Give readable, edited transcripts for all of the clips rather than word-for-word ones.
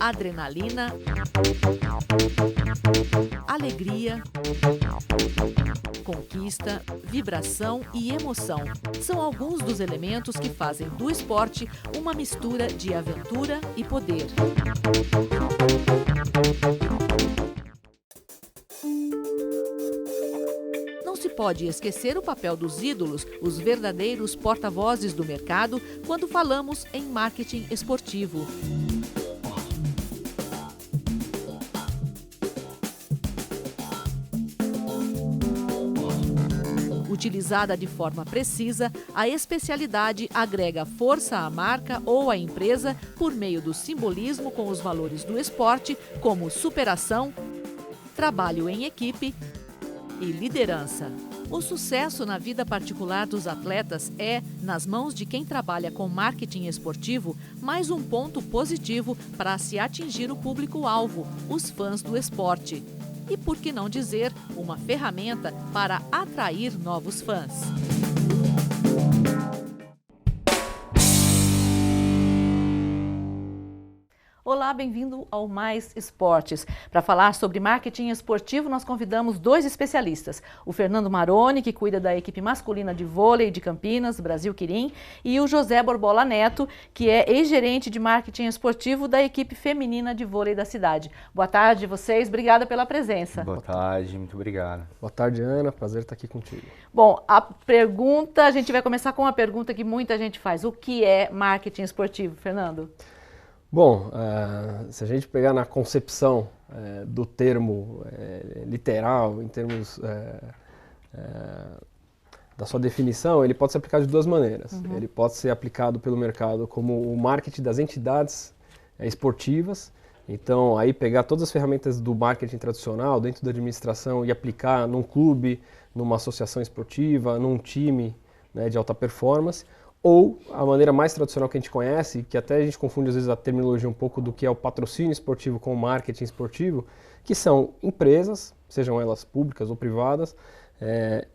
adrenalina, alegria, conquista, vibração e emoção. São alguns dos elementos que fazem do esporte uma mistura de aventura e poder. Não se pode esquecer o papel dos ídolos, os verdadeiros porta-vozes do mercado, quando falamos em marketing esportivo. Utilizada de forma precisa, a especialidade agrega força à marca ou à empresa por meio do simbolismo com os valores do esporte, como superação, trabalho em equipe e liderança. O sucesso na vida particular dos atletas é, nas mãos de quem trabalha com marketing esportivo, mais um ponto positivo para se atingir o público-alvo, os fãs do esporte. E por que não dizer, uma ferramenta para atrair novos fãs. Olá, bem-vindo ao Mais Esportes. Para falar sobre marketing esportivo, nós convidamos dois especialistas. O Fernando Maroni, que cuida da equipe masculina de vôlei de Campinas, Brasil Quirim, e o José Borbola Neto, que é ex-gerente de marketing esportivo da equipe feminina de vôlei da cidade. Boa tarde, vocês. Obrigada pela presença. Boa tarde, muito obrigado. Boa tarde, Ana. Prazer estar aqui contigo. Bom, a gente vai começar com uma pergunta que muita gente faz. O que é marketing esportivo, Fernando? Bom, se a gente pegar na concepção do termo literal, em termos da sua definição, ele pode ser aplicado de duas maneiras. Uhum. Ele pode ser aplicado pelo mercado como o marketing das entidades esportivas. Então, aí pegar todas as ferramentas do marketing tradicional dentro da administração e aplicar num clube, numa associação esportiva, num time, né, de alta performance. Ou a maneira mais tradicional que a gente conhece, que até a gente confunde às vezes a terminologia um pouco do que é o patrocínio esportivo com o marketing esportivo, que são empresas, sejam elas públicas ou privadas,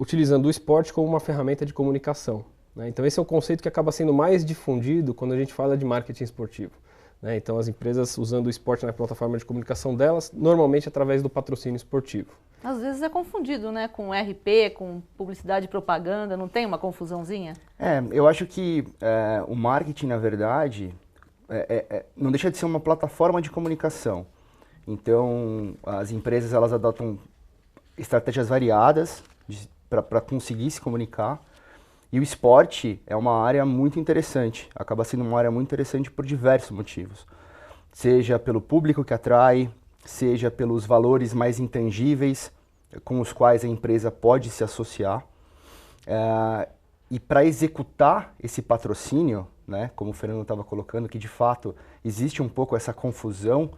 utilizando o esporte como uma ferramenta de comunicação, né? Então esse é o conceito que acaba sendo mais difundido quando a gente fala de marketing esportivo, né? Então as empresas usando o esporte na plataforma de comunicação delas, normalmente através do patrocínio esportivo. Às vezes é confundido, né, com RP, com publicidade e propaganda, não tem uma confusãozinha? Eu acho que o marketing, na verdade, não deixa de ser uma plataforma de comunicação. Então, as empresas elas adotam estratégias variadas para conseguir se comunicar. E o esporte é uma área muito interessante, acaba sendo uma área muito interessante por diversos motivos. Seja pelo público que atrai, seja pelos valores mais intangíveis com os quais a empresa pode se associar. E para executar esse patrocínio, né, como o Fernando estava colocando, que de fato existe um pouco essa confusão,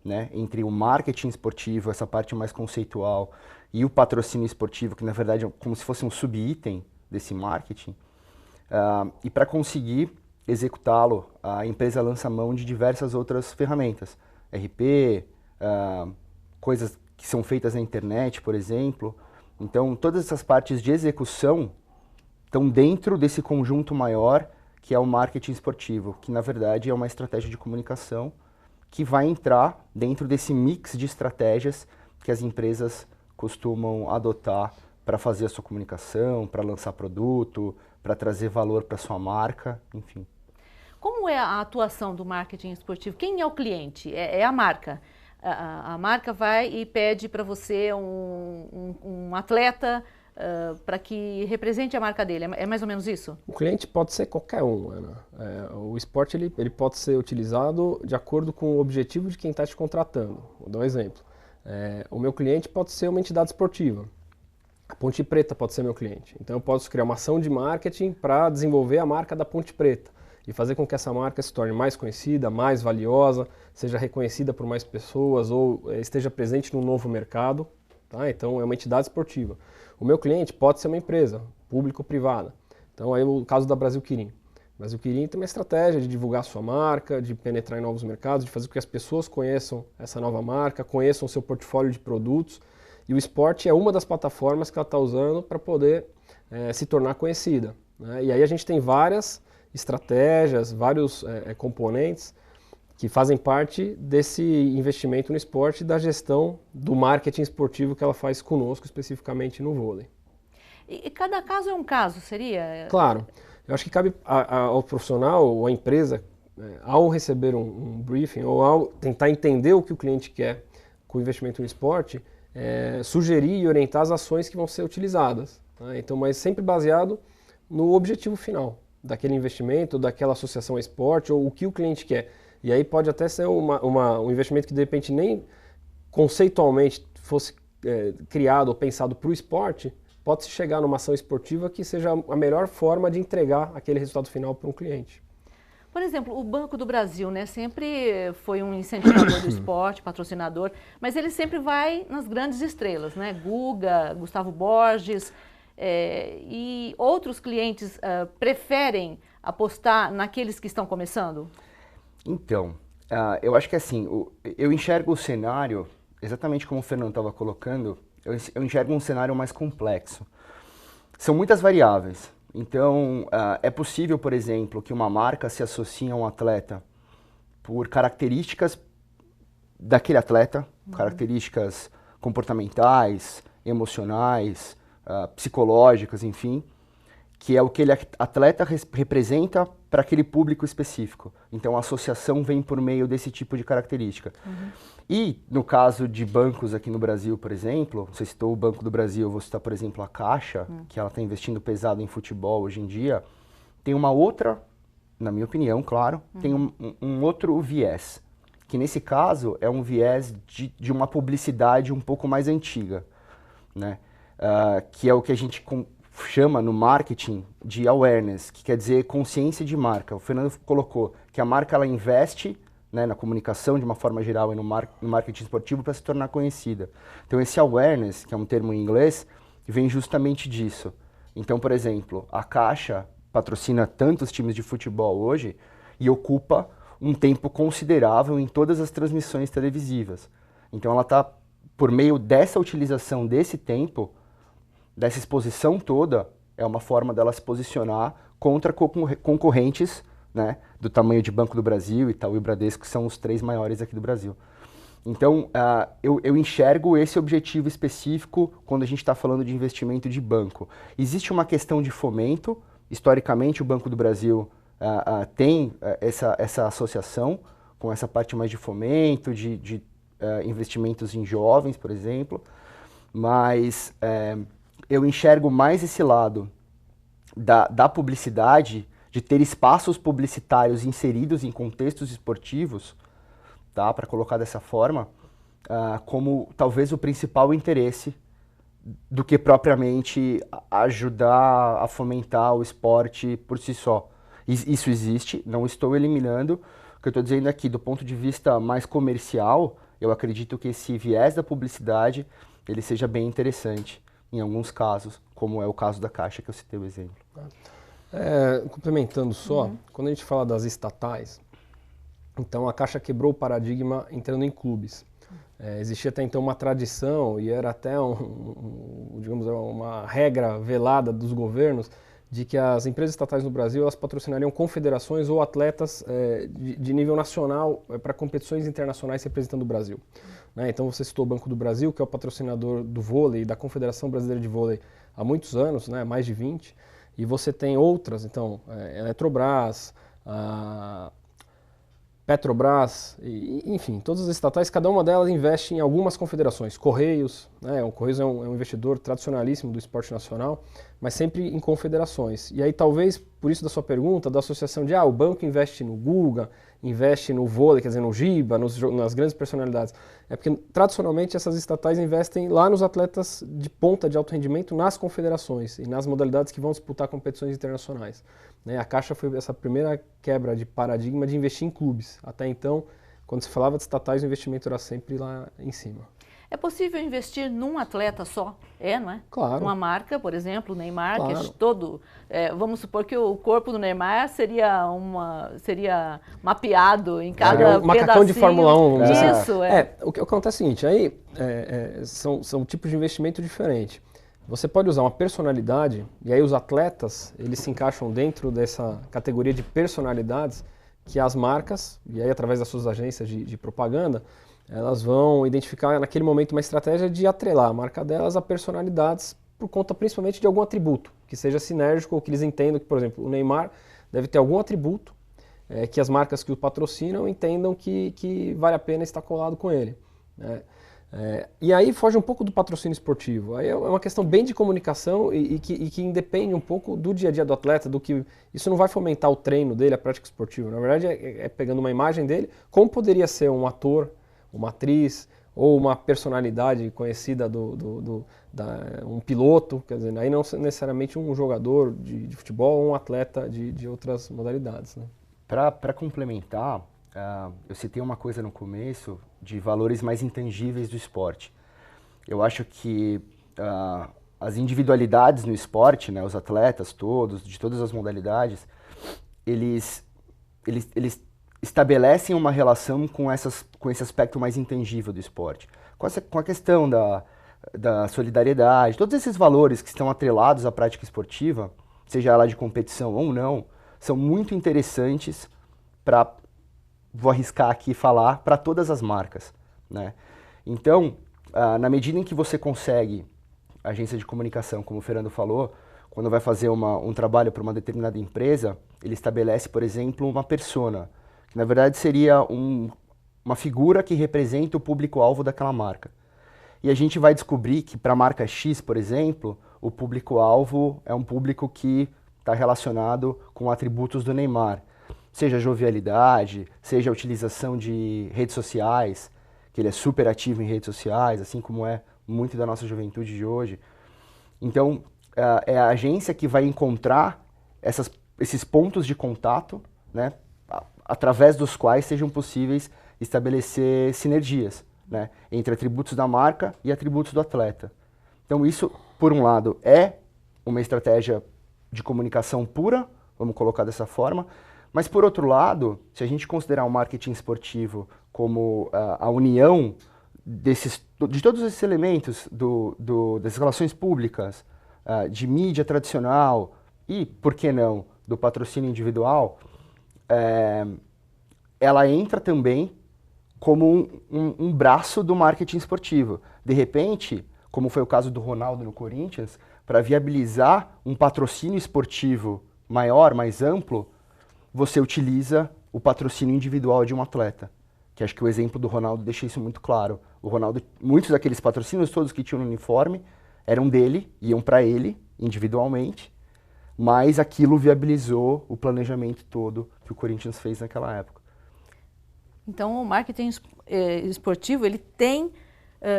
né, entre o marketing esportivo, essa parte mais conceitual, e o patrocínio esportivo, que na verdade é como se fosse um subitem desse marketing. E para conseguir executá-lo, a empresa lança mão de diversas outras ferramentas, RP, coisas que são feitas na internet, por exemplo. Então, todas essas partes de execução estão dentro desse conjunto maior que é o marketing esportivo, que na verdade é uma estratégia de comunicação que vai entrar dentro desse mix de estratégias que as empresas costumam adotar para fazer a sua comunicação, para lançar produto, para trazer valor para sua marca, enfim. Como é a atuação do marketing esportivo? Quem é o cliente? É a marca. A marca vai e pede para você um atleta para que represente a marca dele. É mais ou menos isso? O cliente pode ser qualquer um, Ana. O esporte ele pode ser utilizado de acordo com o objetivo de quem está te contratando. Vou dar um exemplo. O meu cliente pode ser uma entidade esportiva. A Ponte Preta pode ser meu cliente. Então eu posso criar uma ação de marketing para desenvolver a marca da Ponte Preta e fazer com que essa marca se torne mais conhecida, mais valiosa, seja reconhecida por mais pessoas ou esteja presente num novo mercado. Tá? Então é uma entidade esportiva. O meu cliente pode ser uma empresa, pública ou privada. Então aí o caso da Brasil Quirim. Brasil Quirim tem uma estratégia de divulgar a sua marca, de penetrar em novos mercados, de fazer com que as pessoas conheçam essa nova marca, conheçam o seu portfólio de produtos. E o esporte é uma das plataformas que ela está usando para poder se tornar conhecida, né? E aí a gente tem várias estratégias, vários componentes que fazem parte desse investimento no esporte e da gestão do marketing esportivo que ela faz conosco, especificamente no vôlei. E cada caso é um caso, seria? Claro. Eu acho que cabe ao profissional ou à empresa, ao receber um briefing ou ao tentar entender o que o cliente quer com o investimento no esporte, sugerir e orientar as ações que vão ser utilizadas. Tá? Então, mas sempre baseado no objetivo final daquele investimento, daquela associação ao esporte ou o que o cliente quer. E aí pode até ser um investimento que de repente nem conceitualmente fosse criado ou pensado para o esporte, pode-se chegar numa ação esportiva que seja a melhor forma de entregar aquele resultado final para um cliente. Por exemplo, o Banco do Brasil, né, sempre foi um incentivador do esporte, patrocinador, mas ele sempre vai nas grandes estrelas, né? Guga, Gustavo Borges, e outros clientes preferem apostar naqueles que estão começando? Então, eu acho que assim, eu enxergo o cenário, exatamente como o Fernando estava colocando, eu enxergo um cenário mais complexo. São muitas variáveis. Então, é possível, por exemplo, que uma marca se associe a um atleta por características daquele atleta, características comportamentais, emocionais, psicológicas, enfim, que é o que aquele atleta representa para aquele público específico. Então, a associação vem por meio desse tipo de característica. E, no caso de bancos aqui no Brasil, por exemplo, você citou o Banco do Brasil, eu vou citar, por exemplo, a Caixa, que ela está investindo pesado em futebol hoje em dia, tem uma outra, na minha opinião, claro, tem um outro viés, que nesse caso é um viés de uma publicidade um pouco mais antiga, né? Que é o que a gente chama no marketing de awareness, que quer dizer consciência de marca. O Fernando colocou que a marca ela investe, né, na comunicação de uma forma geral e no marketing esportivo para se tornar conhecida. Então esse awareness, que é um termo em inglês, vem justamente disso. Então, por exemplo, a Caixa patrocina tantos times de futebol hoje e ocupa um tempo considerável em todas as transmissões televisivas. Então ela está, por meio dessa utilização desse tempo, dessa exposição toda, é uma forma dela se posicionar contra concorrentes, né, do tamanho de Banco do Brasil, Itaú e Bradesco, que são os 3 maiores aqui do Brasil. Então, eu enxergo esse objetivo específico quando a gente está falando de investimento de banco. Existe uma questão de fomento. Historicamente, o Banco do Brasil tem essa associação com essa parte mais de fomento, de investimentos em jovens, por exemplo. Mas eu enxergo mais esse lado da publicidade, de ter espaços publicitários inseridos em contextos esportivos, tá, para colocar dessa forma, como talvez o principal interesse do que propriamente ajudar a fomentar o esporte por si só. Isso existe, não estou eliminando. O que eu estou dizendo aqui, do ponto de vista mais comercial, eu acredito que esse viés da publicidade ele seja bem interessante em alguns casos, como é o caso da Caixa, que eu citei o exemplo. Complementando só, quando a gente fala das estatais, então a Caixa quebrou o paradigma entrando em clubes. Existia até então uma tradição e era até digamos, uma regra velada dos governos de que as empresas estatais no Brasil elas patrocinariam confederações ou atletas de nível nacional para competições internacionais representando o Brasil. Né? Então você citou o Banco do Brasil, que é o patrocinador do vôlei, da Confederação Brasileira de Vôlei há muitos anos, né? Mais de 20. E você tem outras, então, Eletrobras, Petrobras, enfim, todas as estatais, cada uma delas investe em algumas confederações. Correios, né? O Correios é um investidor tradicionalíssimo do esporte nacional, mas sempre em confederações. E aí talvez, por isso da sua pergunta, da associação de, o banco investe no Guga, investe no vôlei, quer dizer, no Giba, nas grandes personalidades. É porque, tradicionalmente, essas estatais investem lá nos atletas de ponta de alto rendimento, nas confederações e nas modalidades que vão disputar competições internacionais. A Caixa foi essa primeira quebra de paradigma de investir em clubes. Até então, quando se falava de estatais, o investimento era sempre lá em cima. É possível investir num atleta só? Não é? Claro. Uma marca, por exemplo, o Neymar, claro. que é todo... vamos supor que o corpo do Neymar seria mapeado em cada pedacinho. Um macacão de Fórmula 1. Isso, O que acontece é o seguinte, aí são tipos de investimento diferentes. Você pode usar uma personalidade, e aí os atletas, eles se encaixam dentro dessa categoria de personalidades, que as marcas, e aí através das suas agências de propaganda, elas vão identificar naquele momento uma estratégia de atrelar a marca delas a personalidades por conta principalmente de algum atributo, que seja sinérgico ou que eles entendam que, por exemplo, o Neymar deve ter algum atributo que as marcas que o patrocinam entendam que vale a pena estar colado com ele, né? E aí foge um pouco do patrocínio esportivo. Aí é uma questão bem de comunicação e que independe um pouco do dia a dia do atleta, do que isso não vai fomentar o treino dele, a prática esportiva. Na verdade, é pegando uma imagem dele, como poderia ser um ator, uma atriz ou uma personalidade conhecida um piloto, quer dizer, aí não necessariamente um jogador de futebol ou um atleta de outras modalidades, né? Para complementar, eu citei uma coisa no começo de valores mais intangíveis do esporte. Eu acho que as individualidades no esporte, né, os atletas todos, de todas as modalidades, eles estabelecem uma relação com esse aspecto mais intangível do esporte. Com a questão da solidariedade, todos esses valores que estão atrelados à prática esportiva, seja ela de competição ou não, são muito interessantes para, vou arriscar aqui falar, para todas as marcas, né? Então, na medida em que você consegue, agência de comunicação, como o Fernando falou, quando vai fazer um trabalho para uma determinada empresa, ele estabelece, por exemplo, uma persona, que na verdade seria uma figura que representa o público-alvo daquela marca. E a gente vai descobrir que para a marca X, por exemplo, o público-alvo é um público que está relacionado com atributos do Neymar, seja jovialidade, seja a utilização de redes sociais, que ele é super ativo em redes sociais, assim como é muito da nossa juventude de hoje. Então, é a agência que vai encontrar esses pontos de contato, né, através dos quais sejam possíveis estabelecer sinergias, né, entre atributos da marca e atributos do atleta. Então, isso, por um lado, é uma estratégia de comunicação pura, vamos colocar dessa forma, mas por outro lado, se a gente considerar o marketing esportivo como a união de todos esses elementos das relações públicas, de mídia tradicional e, por que não, do patrocínio individual, ela entra também como um braço do marketing esportivo. De repente, como foi o caso do Ronaldo no Corinthians, para viabilizar um patrocínio esportivo maior, mais amplo, você utiliza o patrocínio individual de um atleta. Que acho que o exemplo do Ronaldo deixa isso muito claro. O Ronaldo, muitos daqueles patrocínios todos que tinham no uniforme eram dele, iam para ele individualmente, mas aquilo viabilizou o planejamento todo que o Corinthians fez naquela época. Então, o marketing esportivo, ele tem,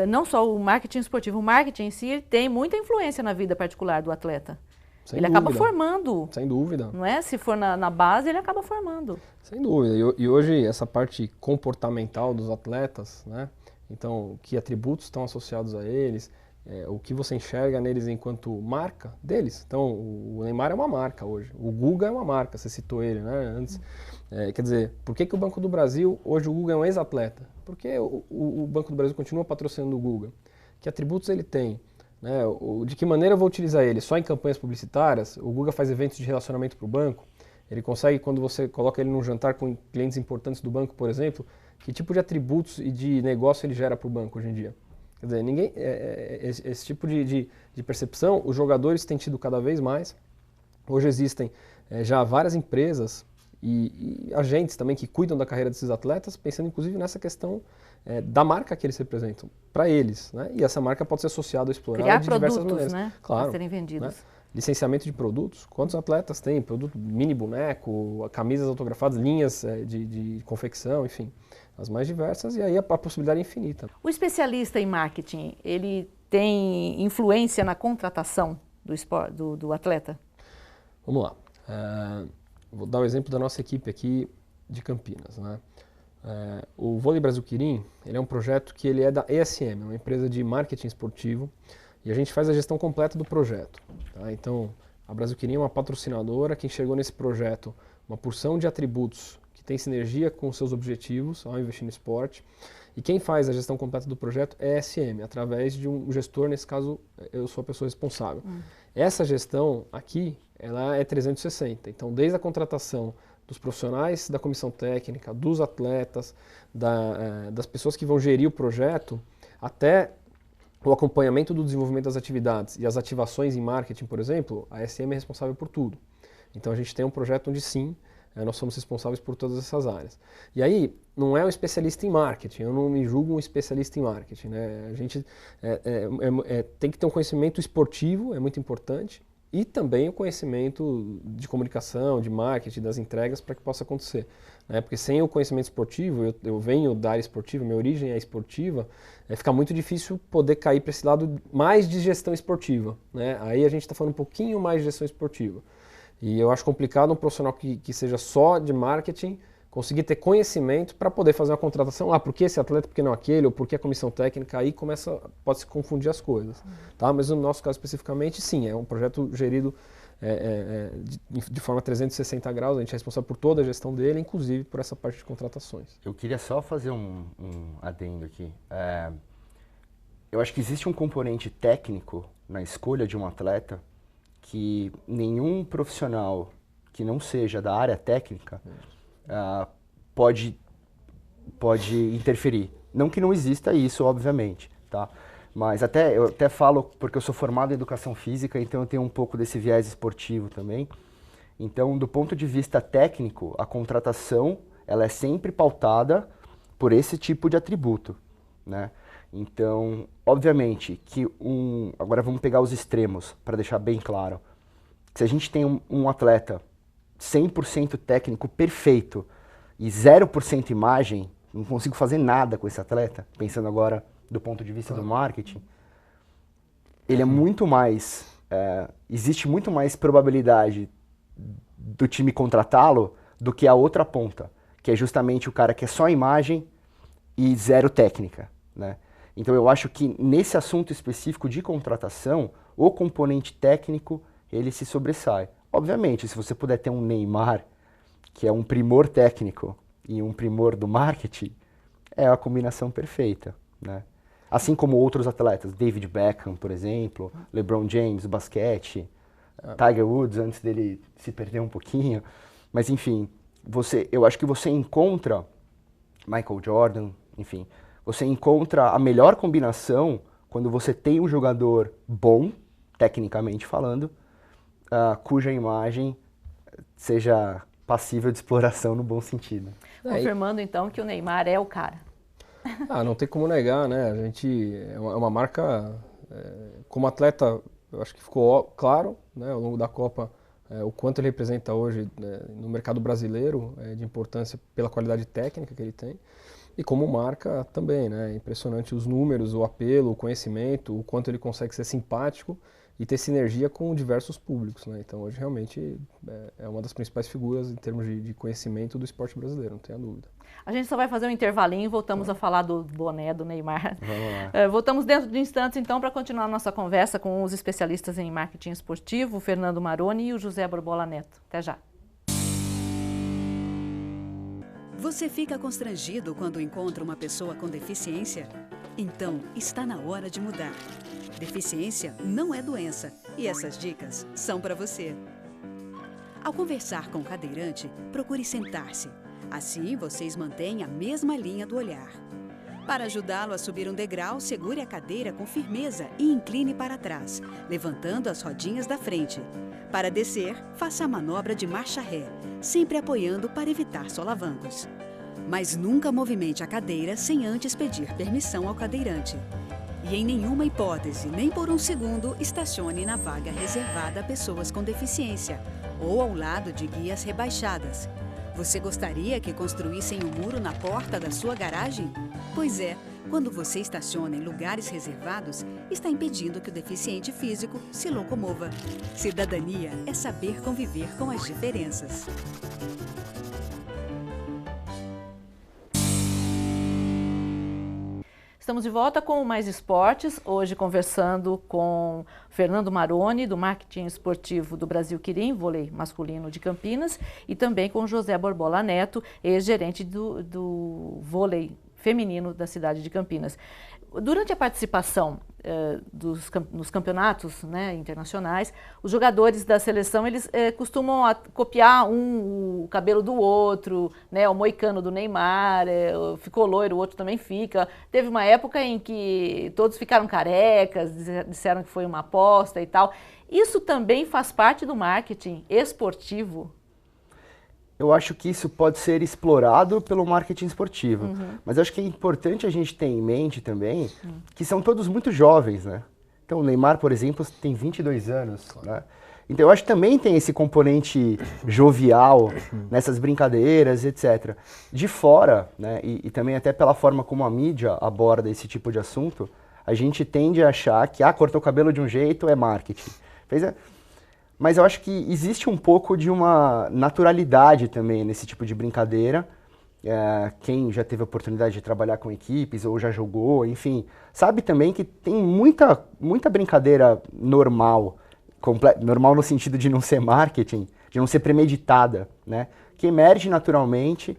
não só o marketing esportivo, o marketing em si, ele tem muita influência na vida particular do atleta. Sem ele dúvida. acaba formando. Sem dúvida. Não é? Se for na base, ele acaba formando. Sem dúvida. E hoje, essa parte comportamental dos atletas, né? Então, que atributos estão associados a eles, o que você enxerga neles enquanto marca deles. Então, o Neymar é uma marca hoje. O Guga é uma marca, você citou ele, né? Antes. Quer dizer, por que o Banco do Brasil, hoje o Guga é um ex-atleta? Porque o Banco do Brasil continua patrocinando o Guga. Que atributos ele tem? Né? De que maneira eu vou utilizar ele? Só em campanhas publicitárias? O Guga faz eventos de relacionamento para o banco? Ele consegue, quando você coloca ele num jantar com clientes importantes do banco, por exemplo, que tipo de atributos e de negócio ele gera para o banco hoje em dia? Quer dizer, esse tipo de percepção, os jogadores têm tido cada vez mais. Hoje existem já várias empresas e agentes também que cuidam da carreira desses atletas, pensando inclusive nessa questão da marca que eles representam, para eles, né? E essa marca pode ser associada ou explorada de diversas maneiras. Né? Claro, a serem vendidos. Né? Licenciamento de produtos. Quantos atletas têm? Produto mini boneco, camisas autografadas, linhas de confecção, enfim. As mais diversas, e aí a possibilidade é infinita. O especialista em marketing, ele tem influência na contratação do atleta? Vamos lá. Vou dar o exemplo da nossa equipe aqui de Campinas, né? O Vôlei Brasil Quirim, ele é um projeto que ele é da ESM, uma empresa de marketing esportivo, e a gente faz a gestão completa do projeto. Tá? Então, a Brasil Quirim é uma patrocinadora que enxergou nesse projeto uma porção de atributos que tem sinergia com os seus objetivos ao investir no esporte, e quem faz a gestão completa do projeto é a ESM, através de um gestor, nesse caso eu sou a pessoa responsável. Essa gestão aqui, ela é 360, então desde a contratação dos profissionais da comissão técnica, dos atletas, das pessoas que vão gerir o projeto, até o acompanhamento do desenvolvimento das atividades e as ativações em marketing, por exemplo, a SM é responsável por tudo. Então a gente tem um projeto onde sim, nós somos responsáveis por todas essas áreas. E aí, não é um especialista em marketing, eu não me julgo um especialista em marketing, né? A gente tem que ter um conhecimento esportivo, é muito importante, e também o conhecimento de comunicação, de marketing, das entregas para que possa acontecer. Né? Porque sem o conhecimento esportivo, eu venho da área esportiva, minha origem é esportiva, fica muito difícil poder cair para esse lado mais de gestão esportiva. Né? Aí a gente está falando um pouquinho mais de gestão esportiva. E eu acho complicado um profissional que seja só de marketing conseguir ter conhecimento para poder fazer uma contratação. Ah, por que esse atleta, por que não aquele, ou por que a comissão técnica? Aí pode se confundir as coisas. Tá? Mas no nosso caso especificamente, sim, é um projeto gerido de forma 360 graus, a gente é responsável por toda a gestão dele, inclusive por essa parte de contratações. Eu queria só fazer um adendo aqui. Eu acho que existe um componente técnico na escolha de um atleta que nenhum profissional que não seja da área técnica pode interferir. Não que não exista isso, obviamente, tá? Mas eu até falo porque eu sou formado em educação física, então eu tenho um pouco desse viés esportivo também. Então, do ponto de vista técnico, a contratação ela é sempre pautada por esse tipo de atributo, né? Então, obviamente que agora vamos pegar os extremos para deixar bem claro. Se a gente tem um atleta 100% técnico perfeito e 0% imagem, não consigo fazer nada com esse atleta, pensando agora do ponto de vista do marketing, ele é muito mais, existe muito mais probabilidade do time contratá-lo do que a outra ponta, que é justamente o cara que é só imagem e zero técnica, né? Então eu acho que nesse assunto específico de contratação, o componente técnico, ele se sobressai. Obviamente, se você puder ter um Neymar, que é um primor técnico e um primor do marketing, é a combinação perfeita, né? Assim como outros atletas, David Beckham, por exemplo, LeBron James, basquete, Tiger Woods, antes dele se perder um pouquinho. Mas, enfim, eu acho que você encontra, Michael Jordan, enfim, você encontra a melhor combinação quando você tem um jogador bom, tecnicamente falando, cuja imagem seja passível de exploração no bom sentido. Confirmando, então, que o Neymar é o cara. Não tem como negar, né? A gente é uma marca, como atleta, eu acho que ficou claro, né, ao longo da Copa, o quanto ele representa hoje, né, no mercado brasileiro, de importância pela qualidade técnica que ele tem. E como marca também, né? É impressionante os números, o apelo, o conhecimento, o quanto ele consegue ser simpático e ter sinergia com diversos públicos, né? Então hoje realmente é uma das principais figuras em termos de conhecimento do esporte brasileiro, não tenha dúvida. A gente só vai fazer um intervalinho e voltamos a falar do boné do Neymar. Vamos lá. Voltamos dentro de instantes, então, para continuar a nossa conversa com os especialistas em marketing esportivo, o Fernando Maroni e o José Borbola Neto. Até já. Você fica constrangido quando encontra uma pessoa com deficiência? Então, está na hora de mudar. Deficiência não é doença e essas dicas são para você. Ao conversar com o cadeirante, procure sentar-se. Assim, vocês mantêm a mesma linha do olhar. Para ajudá-lo a subir um degrau, segure a cadeira com firmeza e incline para trás, levantando as rodinhas da frente. Para descer, faça a manobra de marcha ré, sempre apoiando para evitar solavancos. Mas nunca movimente a cadeira sem antes pedir permissão ao cadeirante. E em nenhuma hipótese, nem por um segundo, estacione na vaga reservada a pessoas com deficiência ou ao lado de guias rebaixadas. Você gostaria que construíssem um muro na porta da sua garagem? Pois é, quando você estaciona em lugares reservados, está impedindo que o deficiente físico se locomova. Cidadania é saber conviver com as diferenças. Estamos de volta com Mais Esportes, hoje conversando com Fernando Maroni, do Marketing Esportivo do Brasil Quirim, vôlei masculino de Campinas, e também com José Borbola Neto, ex-gerente do vôlei feminino da cidade de Campinas. Durante a participação nos campeonatos, né, internacionais, os jogadores da seleção eles costumam copiar o cabelo do outro, né, o moicano do Neymar, ficou loiro, o outro também fica. Teve uma época em que todos ficaram carecas, disseram que foi uma aposta e tal. Isso também faz parte do marketing esportivo? Eu acho que isso pode ser explorado pelo marketing esportivo. Mas eu acho que é importante a gente ter em mente também que são todos muito jovens, né? Então o Neymar, por exemplo, tem 22 anos, né? Então eu acho que também tem esse componente jovial nessas brincadeiras, etc. De fora, né? E também até pela forma como a mídia aborda esse tipo de assunto, a gente tende a achar que, cortou o cabelo de um jeito, é marketing. Mas eu acho que existe um pouco de uma naturalidade também nesse tipo de brincadeira. Quem já teve a oportunidade de trabalhar com equipes ou já jogou, enfim, sabe também que tem muita brincadeira normal, normal no sentido de não ser marketing, de não ser premeditada, né? Que emerge naturalmente.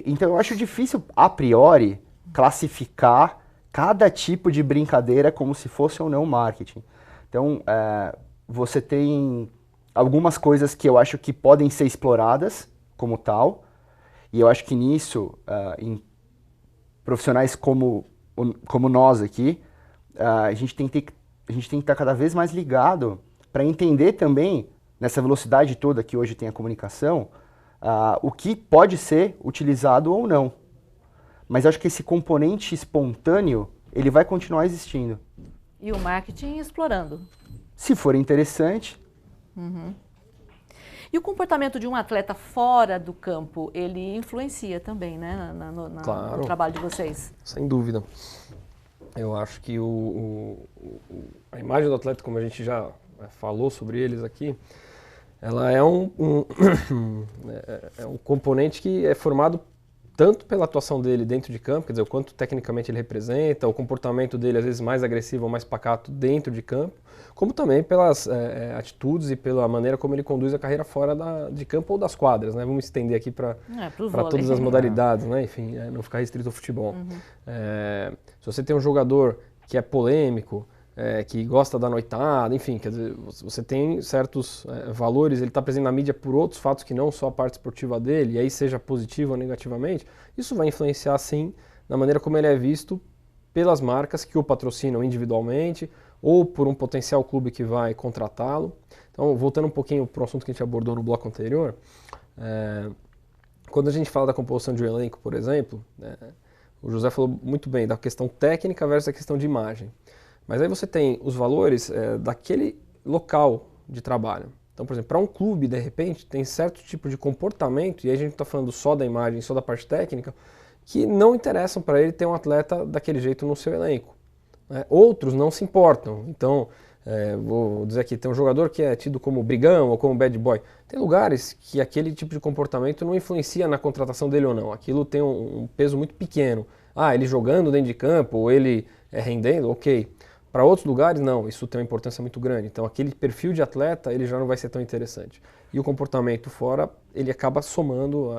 Então eu acho difícil, a priori, classificar cada tipo de brincadeira como se fosse ou não marketing. Então, você tem algumas coisas que eu acho que podem ser exploradas como tal, e eu acho que nisso, em profissionais como nós aqui, a gente tem que estar cada vez mais ligado para entender também, nessa velocidade toda que hoje tem a comunicação, o que pode ser utilizado ou não. Mas eu acho que esse componente espontâneo, ele vai continuar existindo. E o marketing explorando. Se for interessante. E o comportamento de um atleta fora do campo, ele influencia também, né, Claro. no trabalho de vocês? Sem dúvida. Eu acho que a imagem do atleta, como a gente já falou sobre eles aqui, ela é um componente que é formado tanto pela atuação dele dentro de campo, quer dizer, o quanto tecnicamente ele representa, o comportamento dele às vezes mais agressivo ou mais pacato dentro de campo, como também pelas atitudes e pela maneira como ele conduz a carreira fora de campo ou das quadras, né? Vamos estender aqui para todas as modalidades, né? Enfim, não ficar restrito ao futebol. Se você tem um jogador que é polêmico, que gosta da noitada, enfim, quer dizer, você tem certos valores, ele está presente na mídia por outros fatos que não só a parte esportiva dele, e aí seja positivo ou negativamente, isso vai influenciar sim na maneira como ele é visto pelas marcas que o patrocinam individualmente ou por um potencial clube que vai contratá-lo. Então, voltando um pouquinho para o assunto que a gente abordou no bloco anterior, quando a gente fala da composição de um elenco, por exemplo, o José falou muito bem da questão técnica versus a questão de imagem. Mas aí você tem os valores daquele local de trabalho. Então, por exemplo, para um clube, de repente, tem certo tipo de comportamento, e aí a gente não está falando só da imagem, só da parte técnica, que não interessam para ele ter um atleta daquele jeito no seu elenco. Outros não se importam. Então, vou dizer aqui, tem um jogador que é tido como brigão ou como bad boy. Tem lugares que aquele tipo de comportamento não influencia na contratação dele ou não. Aquilo tem um peso muito pequeno. Ele jogando dentro de campo, ou ele rendendo, ok. Para outros lugares, não, isso tem uma importância muito grande. Então, aquele perfil de atleta, ele já não vai ser tão interessante. E o comportamento fora, ele acaba somando,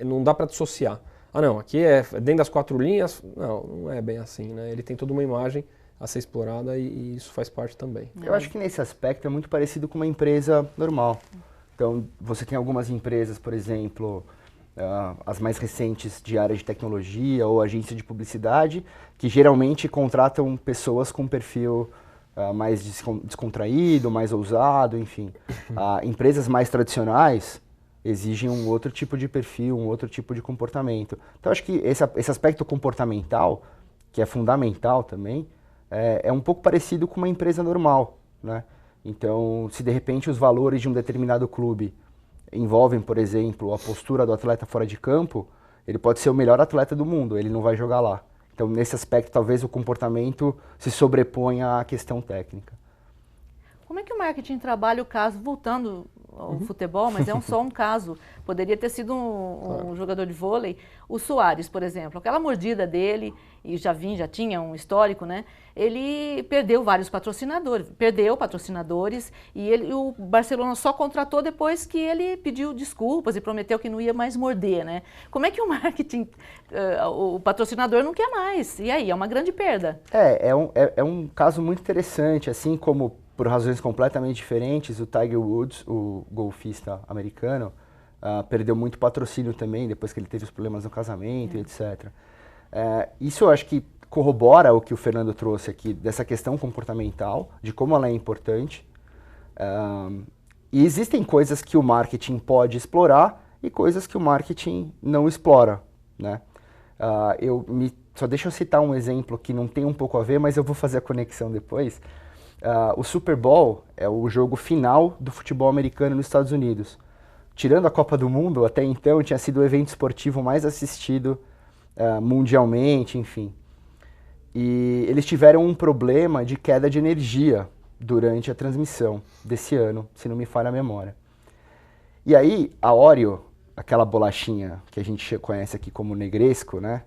não dá para dissociar. Não, aqui é dentro das 4 linhas, não é bem assim, né? Ele tem toda uma imagem a ser explorada e isso faz parte também. Eu acho que nesse aspecto é muito parecido com uma empresa normal. Então, você tem algumas empresas, por exemplo, as mais recentes de área de tecnologia ou agência de publicidade, que geralmente contratam pessoas com perfil mais descontraído, mais ousado, enfim. Empresas mais tradicionais exigem um outro tipo de perfil, um outro tipo de comportamento. Então, acho que esse aspecto comportamental, que é fundamental também, é um pouco parecido com uma empresa normal, né? Então, se de repente os valores de um determinado clube envolvem, por exemplo, a postura do atleta fora de campo, ele pode ser o melhor atleta do mundo, ele não vai jogar lá. Então, nesse aspecto, talvez o comportamento se sobreponha à questão técnica. Como é que o marketing trabalha o caso, voltando o futebol, mas é só um caso. Poderia ter sido um jogador de vôlei. O Soares, por exemplo, aquela mordida dele, e já tinha um histórico, né? Ele perdeu vários patrocinadores, e o Barcelona só contratou depois que ele pediu desculpas e prometeu que não ia mais morder, né? Como é que o marketing, o patrocinador não quer mais? E aí, é uma grande perda. É um caso muito interessante, assim como por razões completamente diferentes, o Tiger Woods, o golfista americano, perdeu muito patrocínio também, depois que ele teve os problemas no casamento, etc. Isso eu acho que corrobora o que o Fernando trouxe aqui, dessa questão comportamental, de como ela é importante. E existem coisas que o marketing pode explorar e coisas que o marketing não explora, né? Só deixa eu citar um exemplo que não tem um pouco a ver, mas eu vou fazer a conexão depois. O Super Bowl é o jogo final do futebol americano nos Estados Unidos. Tirando a Copa do Mundo, até então tinha sido o evento esportivo mais assistido mundialmente, enfim. E eles tiveram um problema de queda de energia durante a transmissão desse ano, se não me falha a memória. E aí, a Oreo, aquela bolachinha que a gente conhece aqui como Negresco, né,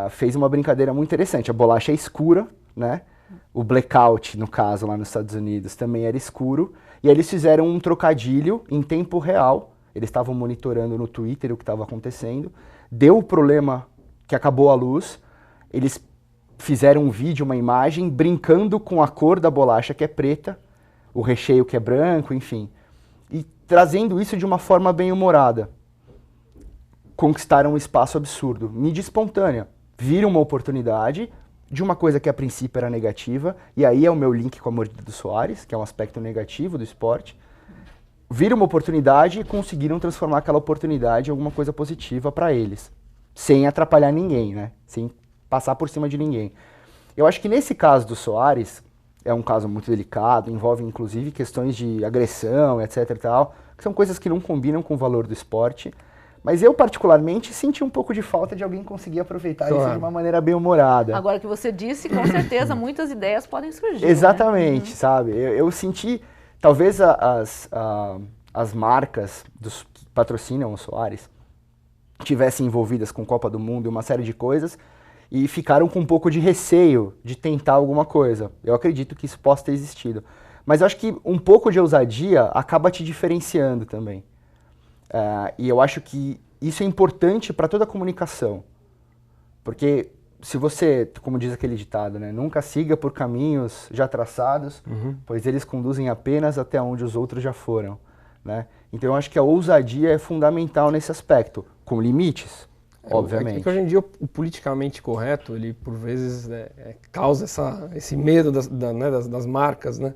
fez uma brincadeira muito interessante. A bolacha é escura, né? O blackout, no caso, lá nos Estados Unidos, também era escuro. E aí eles fizeram um trocadilho em tempo real. Eles estavam monitorando no Twitter o que estava acontecendo. Deu o problema que acabou a luz. Eles fizeram um vídeo, uma imagem, brincando com a cor da bolacha, que é preta, o recheio que é branco, enfim. E trazendo isso de uma forma bem humorada. Conquistaram um espaço absurdo. Mídia espontânea. Viram uma oportunidade de uma coisa que a princípio era negativa, e aí é o meu link com a mordida do Soares, que é um aspecto negativo do esporte. Viram uma oportunidade e conseguiram transformar aquela oportunidade em alguma coisa positiva para eles, sem atrapalhar ninguém, né? Sem passar por cima de ninguém. Eu acho que nesse caso do Soares, é um caso muito delicado, envolve inclusive questões de agressão, etc e tal, que são coisas que não combinam com o valor do esporte. Mas eu, particularmente, senti um pouco de falta de alguém conseguir aproveitar isso de uma maneira bem humorada. Agora que você disse, com certeza muitas ideias podem surgir. Exatamente, né? Sabe? Eu senti, talvez as marcas que patrocinam o Soares tivessem envolvidas com Copa do Mundo e uma série de coisas e ficaram com um pouco de receio de tentar alguma coisa. Eu acredito que isso possa ter existido. Mas eu acho que um pouco de ousadia acaba te diferenciando também. E eu acho que isso é importante para toda a comunicação. Porque se você, como diz aquele ditado, né, nunca siga por caminhos já traçados, pois eles conduzem apenas até onde os outros já foram, né? Então eu acho que a ousadia é fundamental nesse aspecto, com limites, obviamente. É que hoje em dia o politicamente correto, ele por vezes causa esse medo das marcas, né?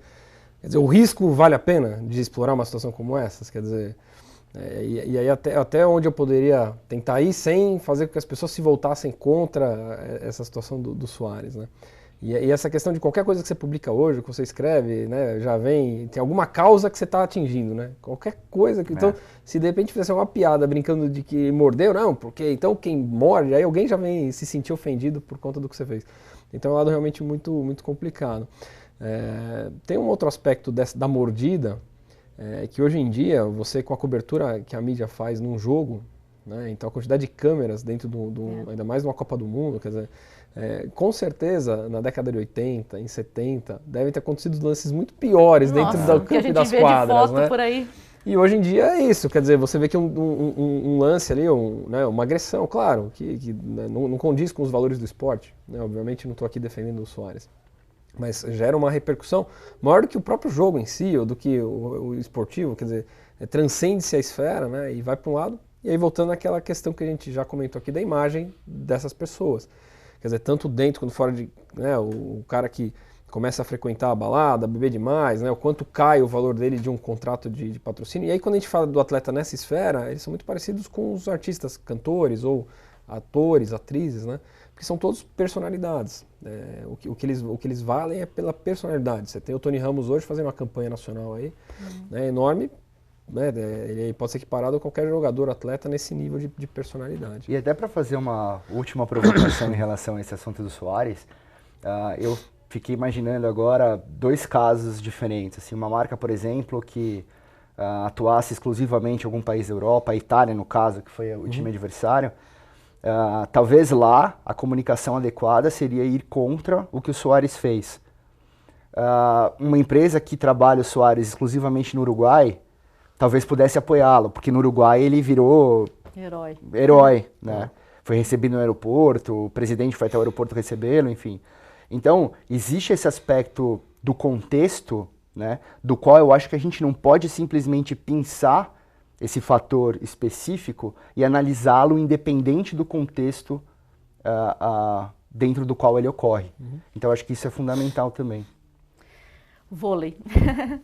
Quer dizer, o risco vale a pena de explorar uma situação como essa? Quer dizer... E aí até onde eu poderia tentar ir sem fazer com que as pessoas se voltassem contra essa situação do Soares, né? E essa questão de qualquer coisa que você publica hoje, que você escreve, né, tem alguma causa que você está atingindo, né? Qualquer coisa que... Então, se de repente fizesse uma piada brincando de que mordeu, não, porque então quem morde, aí alguém já vem se sentir ofendido por conta do que você fez. Então é um lado realmente muito, muito complicado. Tem um outro aspecto da mordida, que hoje em dia, você com a cobertura que a mídia faz num jogo, né, então a quantidade de câmeras dentro ainda mais numa Copa do Mundo, quer dizer, com certeza na década de 80, em 70, devem ter acontecido lances muito piores dentro do campo e das quadras. De foto, né? Por aí. E hoje em dia é isso, quer dizer, você vê que um lance ali, uma agressão, claro, que não condiz com os valores do esporte, né? Obviamente não estou aqui defendendo o Soares. Mas gera uma repercussão maior do que o próprio jogo em si, ou do que o esportivo, quer dizer, transcende-se a esfera, né, e vai para um lado, e aí voltando àquela questão que a gente já comentou aqui da imagem dessas pessoas. Quer dizer, tanto dentro quanto fora né, o cara que começa a frequentar a balada, beber demais, né, o quanto cai o valor dele de um contrato de patrocínio. E aí quando a gente fala do atleta nessa esfera, eles são muito parecidos com os artistas, cantores ou atores, atrizes, né? Porque são todos personalidades. O que eles valem é pela personalidade. Você tem o Tony Ramos hoje fazendo uma campanha nacional aí, né, enorme, né, ele pode ser equiparado a qualquer jogador, atleta nesse nível de personalidade. E até para fazer uma última provocação em relação a esse assunto do Soares, eu fiquei imaginando agora dois casos diferentes. Assim, uma marca, por exemplo, que atuasse exclusivamente em algum país da Europa, a Itália no caso, que foi o time adversário, talvez lá a comunicação adequada seria ir contra o que o Suárez fez. Uma empresa que trabalha o Suárez exclusivamente no Uruguai, talvez pudesse apoiá-lo, porque no Uruguai ele virou herói, né? Foi recebido no aeroporto, o presidente foi até o aeroporto recebê-lo, enfim. Então, existe esse aspecto do contexto, né, do qual eu acho que a gente não pode simplesmente pensar esse fator específico e analisá-lo independente do contexto dentro do qual ele ocorre. Então, eu acho que isso é fundamental também. Vôlei,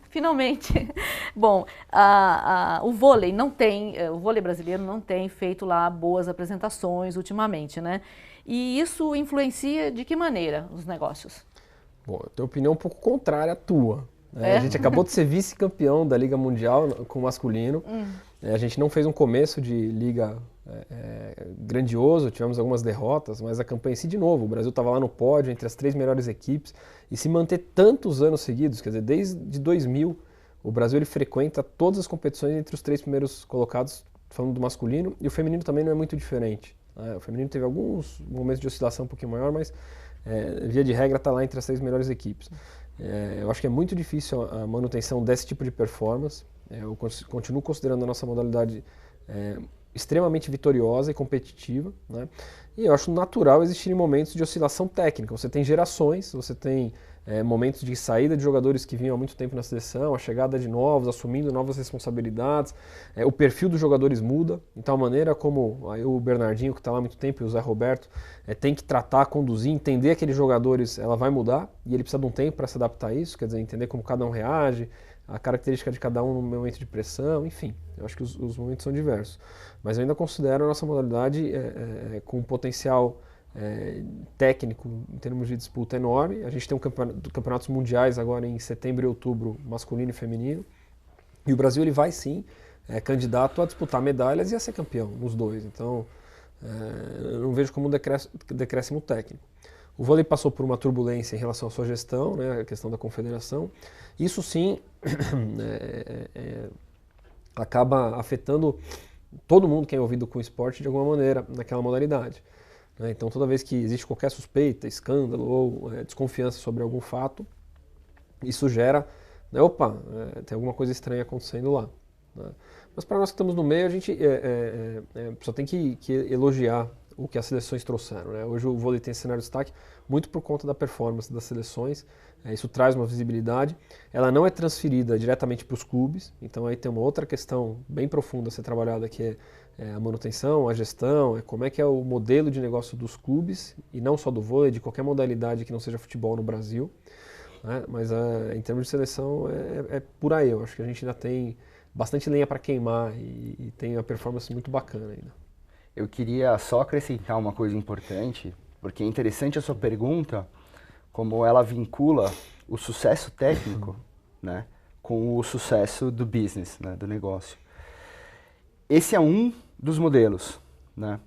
finalmente. Bom, o vôlei o vôlei brasileiro não tem feito lá boas apresentações ultimamente, né? E isso influencia de que maneira os negócios? Bom, eu tenho opinião um pouco contrária à tua. A gente acabou de ser vice-campeão da Liga Mundial com o masculino. A gente não fez um começo de liga grandioso, tivemos algumas derrotas, mas a campanha em si, de novo, o Brasil estava lá no pódio, entre as 3 melhores equipes, e se manter tantos anos seguidos, quer dizer, desde 2000, o Brasil ele frequenta todas as competições entre os 3 primeiros colocados, falando do masculino, e o feminino também não é muito diferente. O feminino teve alguns momentos de oscilação um pouquinho maior, mas via de regra está lá entre as 3 melhores equipes. Eu acho que é muito difícil a manutenção desse tipo de performance. Eu continuo considerando a nossa modalidade extremamente vitoriosa e competitiva, né? E eu acho natural existirem momentos de oscilação técnica. Você tem gerações, você tem momentos de saída de jogadores que vinham há muito tempo na seleção, a chegada de novos, assumindo novas responsabilidades, o perfil dos jogadores muda, então a maneira como aí o Bernardinho, que está lá há muito tempo, e o Zé Roberto, tem que tratar, conduzir, entender aqueles jogadores, ela vai mudar, e ele precisa de um tempo para se adaptar a isso, quer dizer, entender como cada um reage, a característica de cada um no momento de pressão, enfim, eu acho que os momentos são diversos. Mas eu ainda considero a nossa modalidade com um potencial técnico em termos de disputa enorme. A gente tem campeonatos mundiais agora em setembro e outubro, masculino e feminino. E o Brasil ele vai sim candidato a disputar medalhas e a ser campeão nos dois. Então, eu não vejo como um decréscimo técnico. O vôlei passou por uma turbulência em relação à sua gestão, né, a questão da confederação. Isso sim acaba afetando todo mundo que é envolvido com o esporte de alguma maneira naquela modalidade. Então, toda vez que existe qualquer suspeita, escândalo ou desconfiança sobre algum fato, isso gera, tem alguma coisa estranha acontecendo lá. Né? Mas para nós que estamos no meio, a gente só tem que elogiar o que as seleções trouxeram. Né? Hoje o vôlei tem cenário de destaque muito por conta da performance das seleções. Isso traz uma visibilidade. Ela não é transferida diretamente para os clubes, então aí tem uma outra questão bem profunda a ser trabalhada, que é a manutenção, a gestão, como é que é o modelo de negócio dos clubes, e não só do vôlei, de qualquer modalidade que não seja futebol no Brasil. Né? Mas em termos de seleção é por aí. Eu acho que a gente ainda tem bastante lenha para queimar e tem uma performance muito bacana ainda. Eu queria só acrescentar uma coisa importante, porque é interessante a sua pergunta, como ela vincula o sucesso técnico, né, com o sucesso do business, né, do negócio. Esse é um dos modelos. Né?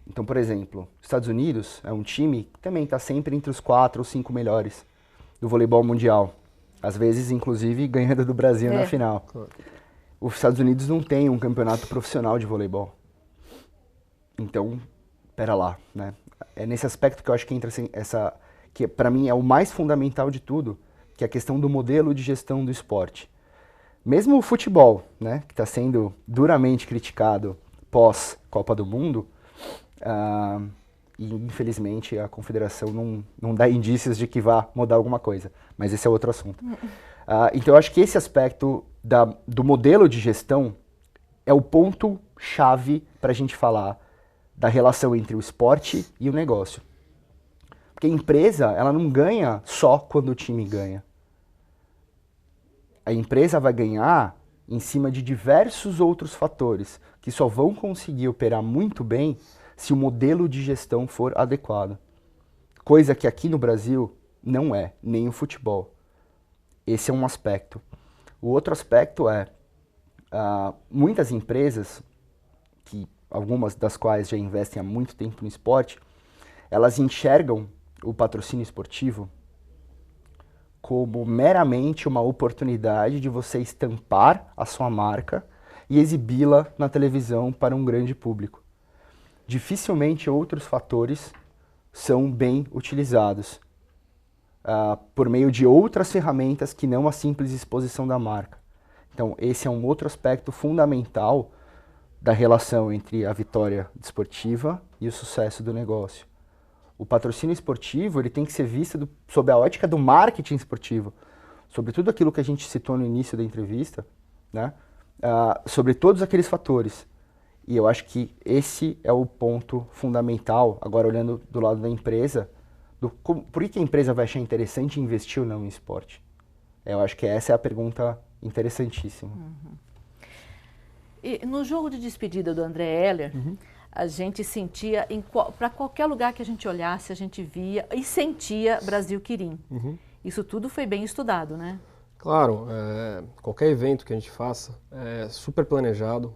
Então, por exemplo, Estados Unidos é um time que também está sempre entre os 4 ou 5 melhores do voleibol mundial. Às vezes, inclusive, ganhando do Brasil na final. Claro. Os Estados Unidos não tem um campeonato profissional de voleibol. Então, pera lá, né? É nesse aspecto que eu acho que entra que para mim é o mais fundamental de tudo, que é a questão do modelo de gestão do esporte. Mesmo o futebol, né, que está sendo duramente criticado pós-Copa do Mundo, e infelizmente a confederação não dá indícios de que vá mudar alguma coisa, mas esse é outro assunto. Então eu acho que esse aspecto do modelo de gestão é o ponto-chave para a gente falar da relação entre o esporte e o negócio. Porque a empresa, ela não ganha só quando o time ganha. A empresa vai ganhar em cima de diversos outros fatores que só vão conseguir operar muito bem se o modelo de gestão for adequado. Coisa que aqui no Brasil não é, nem o futebol. Esse é um aspecto. O outro aspecto é, muitas empresas, algumas das quais já investem há muito tempo no esporte, elas enxergam o patrocínio esportivo como meramente uma oportunidade de você estampar a sua marca e exibi-la na televisão para um grande público. Dificilmente outros fatores são bem utilizados por meio de outras ferramentas que não a simples exposição da marca. Então, esse é um outro aspecto fundamental da relação entre a vitória desportiva e o sucesso do negócio. O patrocínio esportivo ele tem que ser visto sob a ótica do marketing esportivo, sobre tudo aquilo que a gente citou no início da entrevista, né? Sobre todos aqueles fatores. E eu acho que esse é o ponto fundamental, agora olhando do lado da empresa, por que a empresa vai achar interessante investir ou não em esporte? Eu acho que essa é a pergunta interessantíssima. Uhum. E no jogo de despedida do André Heller, a gente sentia, para qualquer lugar que a gente olhasse, a gente via e sentia Brasil Quirim. Isso tudo foi bem estudado, né? Claro, qualquer evento que a gente faça é super planejado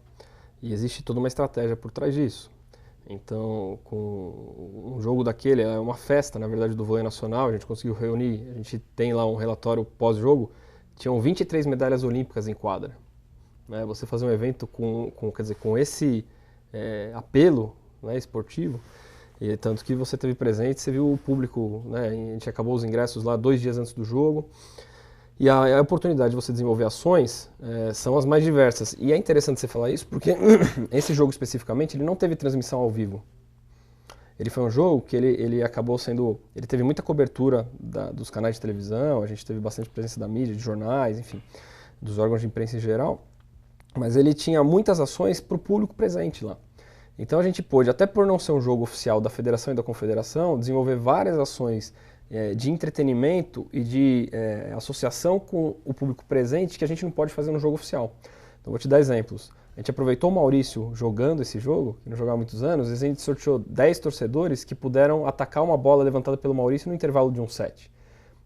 e existe toda uma estratégia por trás disso. Então, com um jogo daquele, é uma festa, na verdade, do vôlei nacional, a gente conseguiu reunir, a gente tem lá um relatório pós-jogo, tinham 23 medalhas olímpicas em quadra. Né? Você fazer um evento com esse apelo, né, esportivo, e tanto que você teve presente, você viu o público, né, a gente acabou os ingressos lá 2 dias antes do jogo, e a oportunidade de você desenvolver ações são as mais diversas. E é interessante você falar isso porque esse jogo especificamente ele não teve transmissão ao vivo. Ele foi um jogo que ele acabou sendo... Ele teve muita cobertura dos canais de televisão, a gente teve bastante presença da mídia, de jornais, enfim, dos órgãos de imprensa em geral. Mas ele tinha muitas ações para o público presente lá. Então a gente pôde, até por não ser um jogo oficial da Federação e da Confederação, desenvolver várias ações de entretenimento e de associação com o público presente que a gente não pode fazer no jogo oficial. Então vou te dar exemplos. A gente aproveitou o Maurício jogando esse jogo, que não jogava há muitos anos, e a gente sorteou 10 torcedores que puderam atacar uma bola levantada pelo Maurício no intervalo de um set.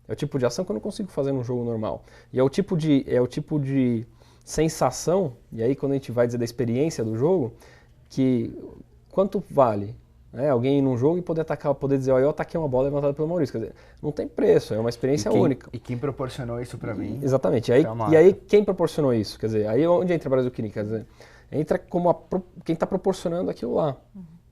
É o tipo de ação que eu não consigo fazer num jogo normal. E é o tipo de sensação, e aí quando a gente vai dizer da experiência do jogo, que quanto vale alguém ir num jogo e poder dizer, eu ataquei uma bola levantada pelo Maurício. Quer dizer, não tem preço, é uma experiência única. E quem proporcionou isso para mim? Exatamente. E aí quem proporcionou isso? Quer dizer, aí onde entra o Brasil Quirim? Quer dizer, entra como quem está proporcionando aquilo lá,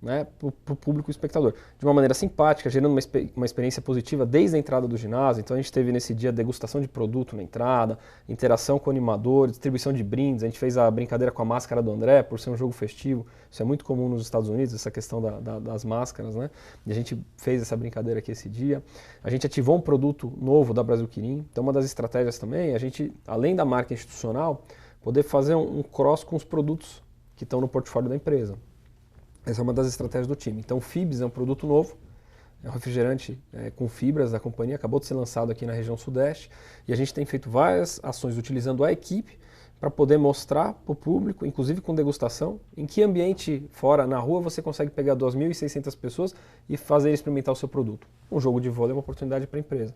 né, para o público espectador. De uma maneira simpática, gerando uma experiência positiva desde a entrada do ginásio. Então a gente teve nesse dia degustação de produto na entrada, interação com o animador, distribuição de brindes. A gente fez a brincadeira com a máscara do André, por ser um jogo festivo. Isso é muito comum nos Estados Unidos, essa questão das máscaras, né? E a gente fez essa brincadeira aqui esse dia. A gente ativou um produto novo da Brasil Quirim. Então uma das estratégias também é a gente, além da marca institucional, poder fazer um cross com os produtos que estão no portfólio da empresa. Essa é uma das estratégias do time. Então o Fibs é um produto novo, é um refrigerante com fibras da companhia, acabou de ser lançado aqui na região sudeste, e a gente tem feito várias ações utilizando a equipe para poder mostrar para o público, inclusive com degustação, em que ambiente fora, na rua, você consegue pegar 2.600 pessoas e fazer experimentar o seu produto. Um jogo de vôlei é uma oportunidade para a empresa.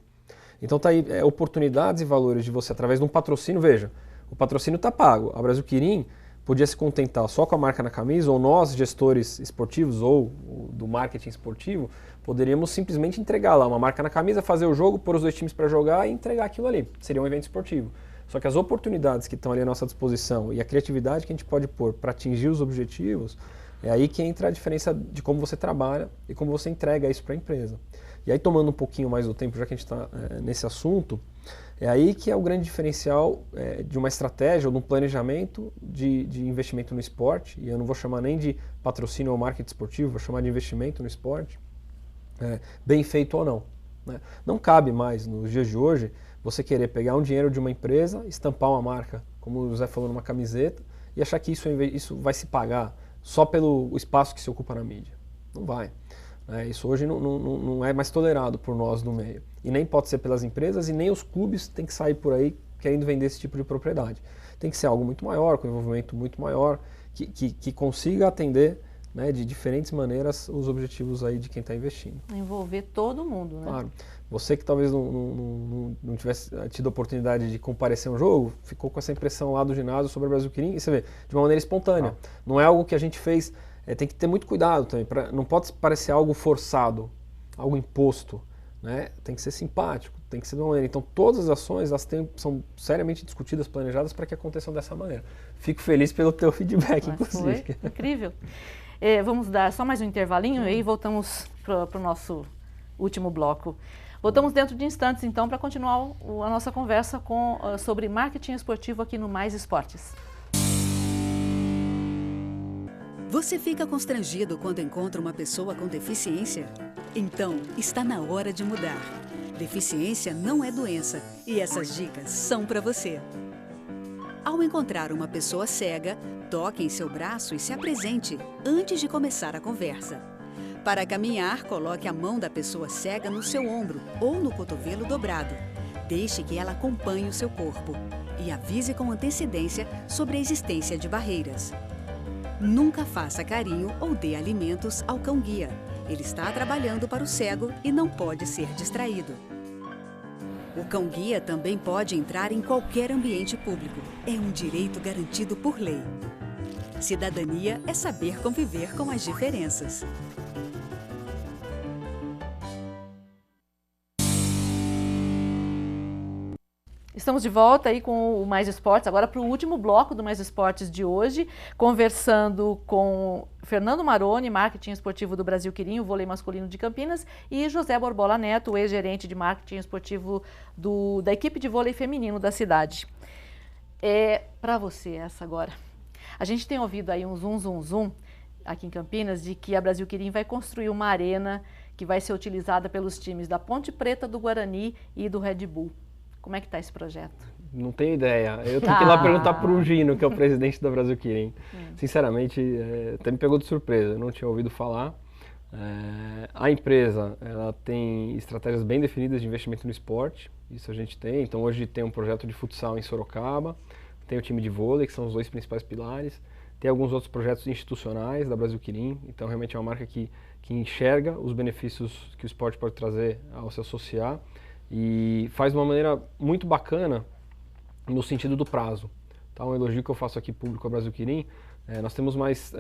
Então tá aí oportunidades e valores de você, através de um patrocínio, veja, o patrocínio está pago, a Brasil Quirim podia se contentar só com a marca na camisa, ou nós, gestores esportivos ou do marketing esportivo, poderíamos simplesmente entregar lá uma marca na camisa, fazer o jogo, pôr os 2 times para jogar e entregar aquilo ali. Seria um evento esportivo. Só que as oportunidades que estão ali à nossa disposição e a criatividade que a gente pode pôr para atingir os objetivos, é aí que entra a diferença de como você trabalha e como você entrega isso para a empresa. E aí, tomando um pouquinho mais do tempo, já que a gente está nesse assunto, é aí que é o grande diferencial de uma estratégia ou de um planejamento de investimento no esporte, e eu não vou chamar nem de patrocínio ou marketing esportivo, vou chamar de investimento no esporte, bem feito ou não. Né? Não cabe mais, nos dias de hoje, você querer pegar um dinheiro de uma empresa, estampar uma marca, como o José falou, numa camiseta, e achar que isso vai se pagar só pelo espaço que se ocupa na mídia. Não vai. Isso hoje não é mais tolerado por nós no meio. E nem pode ser pelas empresas e nem os clubes têm que sair por aí querendo vender esse tipo de propriedade. Tem que ser algo muito maior, com envolvimento muito maior, que consiga atender, né, de diferentes maneiras os objetivos aí de quem está investindo. Envolver todo mundo, né? Claro. Você que talvez não tivesse tido a oportunidade de comparecer a um jogo, ficou com essa impressão lá do ginásio sobre o Brasil Quirim, e você vê, de uma maneira espontânea. Não é algo que a gente fez... tem que ter muito cuidado também, não pode parecer algo forçado, algo imposto. né? Tem que ser simpático, tem que ser de uma maneira. Então todas as ações elas são seriamente discutidas, planejadas para que aconteçam dessa maneira. Fico feliz pelo teu feedback, inclusive. Foi incrível. Vamos dar só mais um intervalinho e aí voltamos para o nosso último bloco. Voltamos dentro de instantes, então, para continuar a nossa conversa sobre marketing esportivo aqui no Mais Esportes. Você fica constrangido quando encontra uma pessoa com deficiência? Então, está na hora de mudar. Deficiência não é doença e essas dicas são para você. Ao encontrar uma pessoa cega, toque em seu braço e se apresente antes de começar a conversa. Para caminhar, coloque a mão da pessoa cega no seu ombro ou no cotovelo dobrado. Deixe que ela acompanhe o seu corpo e avise com antecedência sobre a existência de barreiras. Nunca faça carinho ou dê alimentos ao cão-guia. Ele está trabalhando para o cego e não pode ser distraído. O cão-guia também pode entrar em qualquer ambiente público. É um direito garantido por lei. Cidadania é saber conviver com as diferenças. Estamos de volta aí com o Mais Esportes, agora para o último bloco do Mais Esportes de hoje, conversando com Fernando Maroni, marketing esportivo do Brasil Quirim, vôlei masculino de Campinas, e José Borbola Neto, ex-gerente de marketing esportivo da equipe de vôlei feminino da cidade. Para você essa agora. A gente tem ouvido aí um zum aqui em Campinas de que a Brasil Quirim vai construir uma arena que vai ser utilizada pelos times da Ponte Preta, do Guarani e do Red Bull. Como é que está esse projeto? Não tenho ideia. Eu tenho que ir lá perguntar para o Gino, que é o presidente da Brasil Quirim. Sinceramente, até me pegou de surpresa. Eu não tinha ouvido falar. A empresa ela tem estratégias bem definidas de investimento no esporte. Isso a gente tem. Então hoje tem um projeto de futsal em Sorocaba. Tem o time de vôlei, que são os dois principais pilares. Tem alguns outros projetos institucionais da Brasil Quirim. Então realmente é uma marca que enxerga os benefícios que o esporte pode trazer ao se associar. E faz de uma maneira muito bacana no sentido do prazo. Tá? Um elogio que eu faço aqui público ao Brasil Quirim, nós temos mais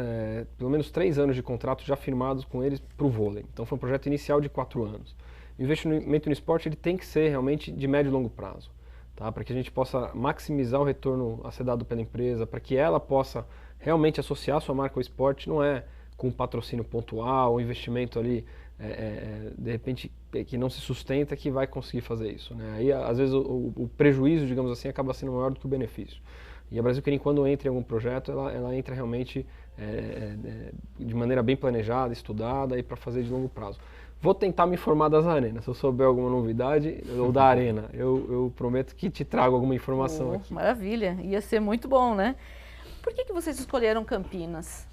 pelo menos 3 anos de contrato já firmados com eles para o vôlei. Então foi um projeto inicial de 4 anos. O investimento no esporte ele tem que ser realmente de médio e longo prazo, tá? Para que a gente possa maximizar o retorno a ser dado pela empresa, para que ela possa realmente associar a sua marca ao esporte, não é com um patrocínio pontual, um investimento ali de repente que não se sustenta que vai conseguir fazer isso, né? Aí às vezes o prejuízo, digamos assim, acaba sendo maior do que o benefício. E a Brasil Quirim, quando entra em algum projeto, ela entra realmente de maneira bem planejada, estudada e para fazer de longo prazo. Vou tentar me informar das arenas. Se eu souber alguma novidade, ou da arena, eu prometo que te trago alguma informação aqui. Maravilha, ia ser muito bom, né? Por que vocês escolheram Campinas?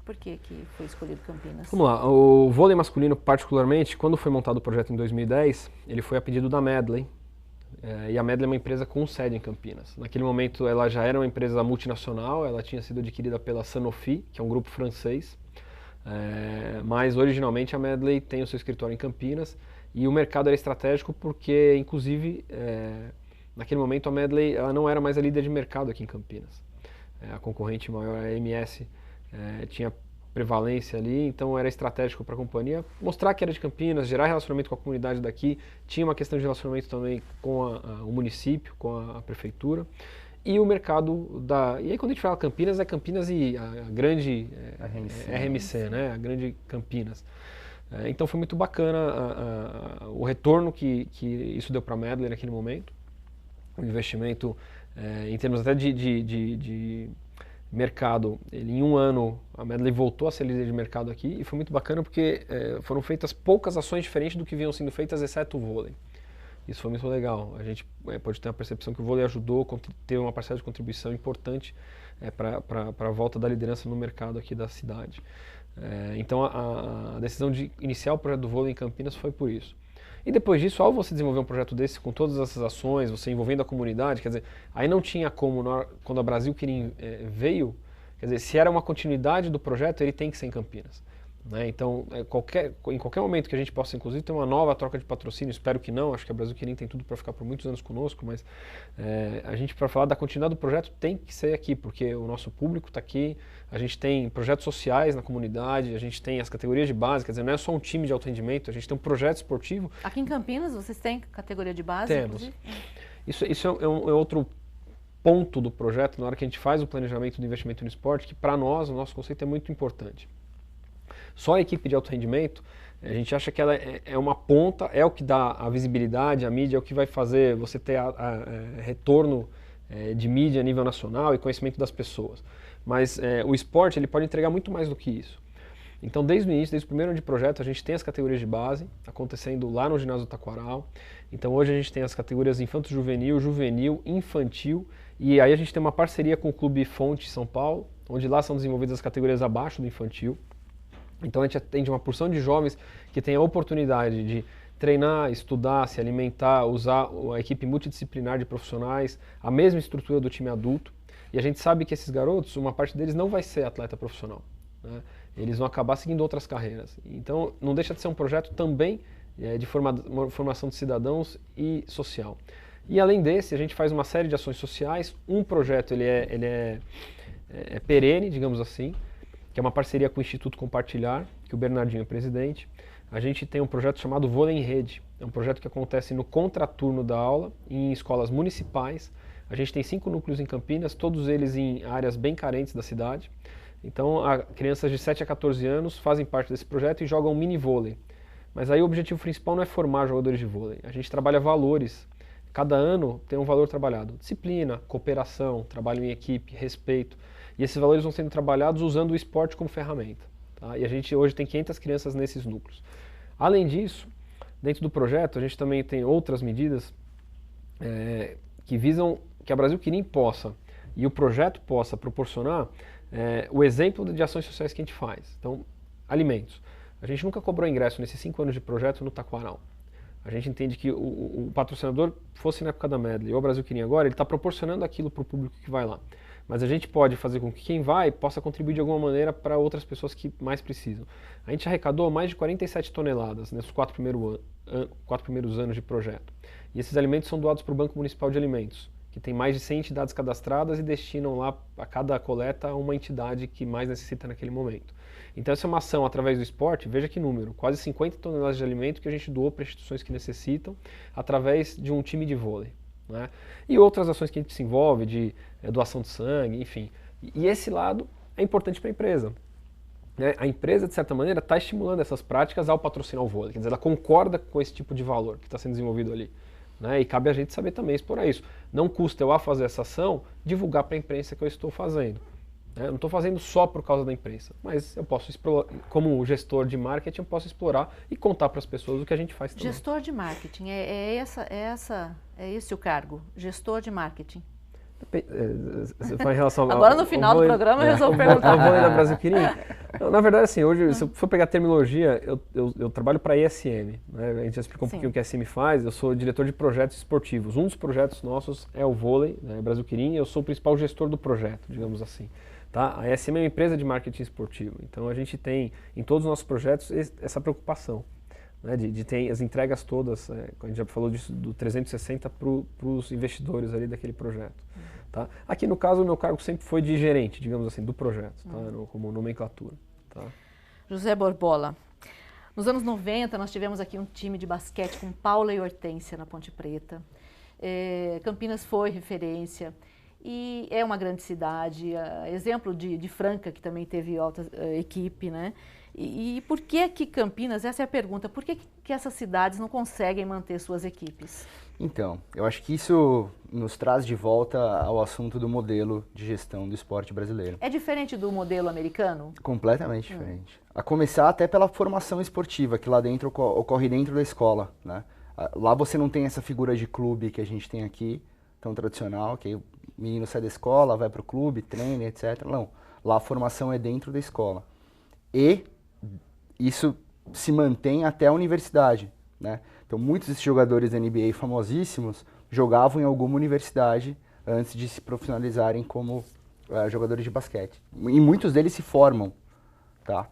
Por que foi escolhido Campinas? Vamos lá, o vôlei masculino particularmente, quando foi montado o projeto em 2010, ele foi a pedido da Medley, e a Medley é uma empresa com sede em Campinas. Naquele momento ela já era uma empresa multinacional, ela tinha sido adquirida pela Sanofi, que é um grupo francês, mas originalmente a Medley tem o seu escritório em Campinas, e o mercado era estratégico porque, inclusive, naquele momento a Medley ela não era mais a líder de mercado aqui em Campinas. A concorrente maior, a MS, tinha prevalência ali, então era estratégico para a companhia mostrar que era de Campinas, gerar relacionamento com a comunidade daqui, tinha uma questão de relacionamento também com o município, com a prefeitura e o mercado e aí quando a gente fala Campinas, é Campinas e a grande RMC, né? A grande Campinas. Então foi muito bacana o retorno que isso deu para a Medley naquele momento, o investimento em termos até de mercado, em 1 ano a Medley voltou a ser líder de mercado aqui e foi muito bacana porque foram feitas poucas ações diferentes do que vinham sendo feitas, exceto o vôlei. Isso foi muito legal. A gente pode ter a percepção que o vôlei ajudou, teve uma parcela de contribuição importante para a volta da liderança no mercado aqui da cidade. Então a decisão de iniciar o projeto do vôlei em Campinas foi por isso. E depois disso, ao você desenvolver um projeto desse com todas essas ações, você envolvendo a comunidade, quer dizer, aí não tinha como, quando a Brasil Quirim veio, quer dizer, se era uma continuidade do projeto, ele tem que ser em Campinas. né? Então, em qualquer momento que a gente possa, inclusive, ter uma nova troca de patrocínio, espero que não, acho que a Brasil Quirim tem tudo para ficar por muitos anos conosco, mas a gente, para falar da continuidade do projeto, tem que ser aqui, porque o nosso público está aqui, a gente tem projetos sociais na comunidade, a gente tem as categorias de base, quer dizer, não é só um time de alto rendimento, a gente tem um projeto esportivo. Aqui em Campinas, vocês têm categoria de base? Temos. Inclusive? Isso é outro ponto do projeto, na hora que a gente faz o planejamento do investimento no esporte, que para nós, o nosso conceito é muito importante. Só a equipe de alto rendimento, a gente acha que ela é uma ponta, é o que dá a visibilidade, a mídia, é o que vai fazer você ter retorno de mídia a nível nacional e conhecimento das pessoas. Mas o esporte ele pode entregar muito mais do que isso. Então, desde o início, desde o primeiro ano de projeto, a gente tem as categorias de base acontecendo lá no ginásio do Taquaral. Então, hoje a gente tem as categorias infanto-juvenil, juvenil, infantil, e aí a gente tem uma parceria com o Clube Fonte São Paulo, onde lá são desenvolvidas as categorias abaixo do infantil. Então, a gente atende uma porção de jovens que tem a oportunidade de treinar, estudar, se alimentar, usar a equipe multidisciplinar de profissionais, a mesma estrutura do time adulto. E a gente sabe que esses garotos, uma parte deles não vai ser atleta profissional, né? Eles vão acabar seguindo outras carreiras. Então, não deixa de ser um projeto também de formação de cidadãos e social. E além desse, a gente faz uma série de ações sociais. Um projeto ele é perene, digamos assim, que é uma parceria com o Instituto Compartilhar, que o Bernardinho é presidente. A gente tem um projeto chamado Vôlei em Rede. É um projeto que acontece no contraturno da aula, em escolas municipais. A gente tem 5 núcleos em Campinas, todos eles em áreas bem carentes da cidade. Então, crianças de 7 a 14 anos fazem parte desse projeto e jogam mini vôlei. Mas aí o objetivo principal não é formar jogadores de vôlei. A gente trabalha valores. Cada ano tem um valor trabalhado. Disciplina, cooperação, trabalho em equipe, respeito. E esses valores vão sendo trabalhados usando o esporte como ferramenta. Tá? E a gente hoje tem 500 crianças nesses núcleos. Além disso, dentro do projeto, a gente também tem outras medidas que visam que a Brasil Quirim possa, e o projeto possa proporcionar o exemplo de ações sociais que a gente faz. Então, alimentos. A gente nunca cobrou ingresso nesses 5 anos de projeto no Taquaral. A gente entende que o patrocinador, fosse na época da Medley ou o Brasil Quirim agora, ele está proporcionando aquilo para o público que vai lá. Mas a gente pode fazer com que quem vai possa contribuir de alguma maneira para outras pessoas que mais precisam. A gente arrecadou mais de 47 toneladas nesses 4 primeiros anos de projeto. E esses alimentos são doados para o Banco Municipal de Alimentos, que tem mais de 100 entidades cadastradas e destinam lá a cada coleta uma entidade que mais necessita naquele momento. Então essa é uma ação através do esporte, veja que número, quase 50 toneladas de alimento que a gente doou para instituições que necessitam através de um time de vôlei, né? E outras ações que a gente se envolve, de doação de sangue, enfim. E esse lado é importante para a empresa, né? A empresa, de certa maneira, está estimulando essas práticas ao patrocinar o vôlei, quer dizer, ela concorda com esse tipo de valor que está sendo desenvolvido ali. Né? E cabe a gente saber também explorar isso. Não custa eu, a fazer essa ação, divulgar para a imprensa que eu estou fazendo. Né? Eu não estou fazendo só por causa da imprensa, mas eu posso explorar, como gestor de marketing, eu posso explorar e contar para as pessoas o que a gente faz também. Gestor de marketing, é esse o cargo, gestor de marketing. Você fala em relação Agora no final do programa eu resolvo perguntar. O vôlei da Brasil Quirim? Na verdade, assim, hoje, se eu for pegar a terminologia, eu trabalho para a ESM, né? A gente já explicou um pouquinho o que a ESM faz. Eu sou diretor de projetos esportivos. Um dos projetos nossos é o vôlei, né, Brasil Quirim, e eu sou o principal gestor do projeto, digamos assim. Tá? A ESM é uma empresa de marketing esportivo. Então a gente tem, em todos os nossos projetos, essa preocupação, né, de ter as entregas todas, a gente já falou disso, do 360 para os investidores ali daquele projeto. Tá? Aqui no caso o meu cargo sempre foi de gerente, digamos assim, do projeto, tá? Como nomenclatura. Tá? José Borbola, nos anos 90 nós tivemos aqui um time de basquete com Paula e Hortência na Ponte Preta. Campinas foi referência e é uma grande cidade, exemplo de Franca, que também teve alta equipe, né? E por que Campinas, essa é a pergunta, por que essas cidades não conseguem manter suas equipes? Então, eu acho que isso nos traz de volta ao assunto do modelo de gestão do esporte brasileiro. É diferente do modelo americano? Completamente diferente. A começar até pela formação esportiva, que lá dentro ocorre dentro da escola, né? Lá você não tem essa figura de clube que a gente tem aqui, tão tradicional, que o menino sai da escola, vai para o clube, treina, etc. Não, lá a formação é dentro da escola. E isso se mantém até a universidade, né? Então, muitos desses jogadores da NBA famosíssimos jogavam em alguma universidade antes de se profissionalizarem como jogadores de basquete. E muitos deles se formam, tá?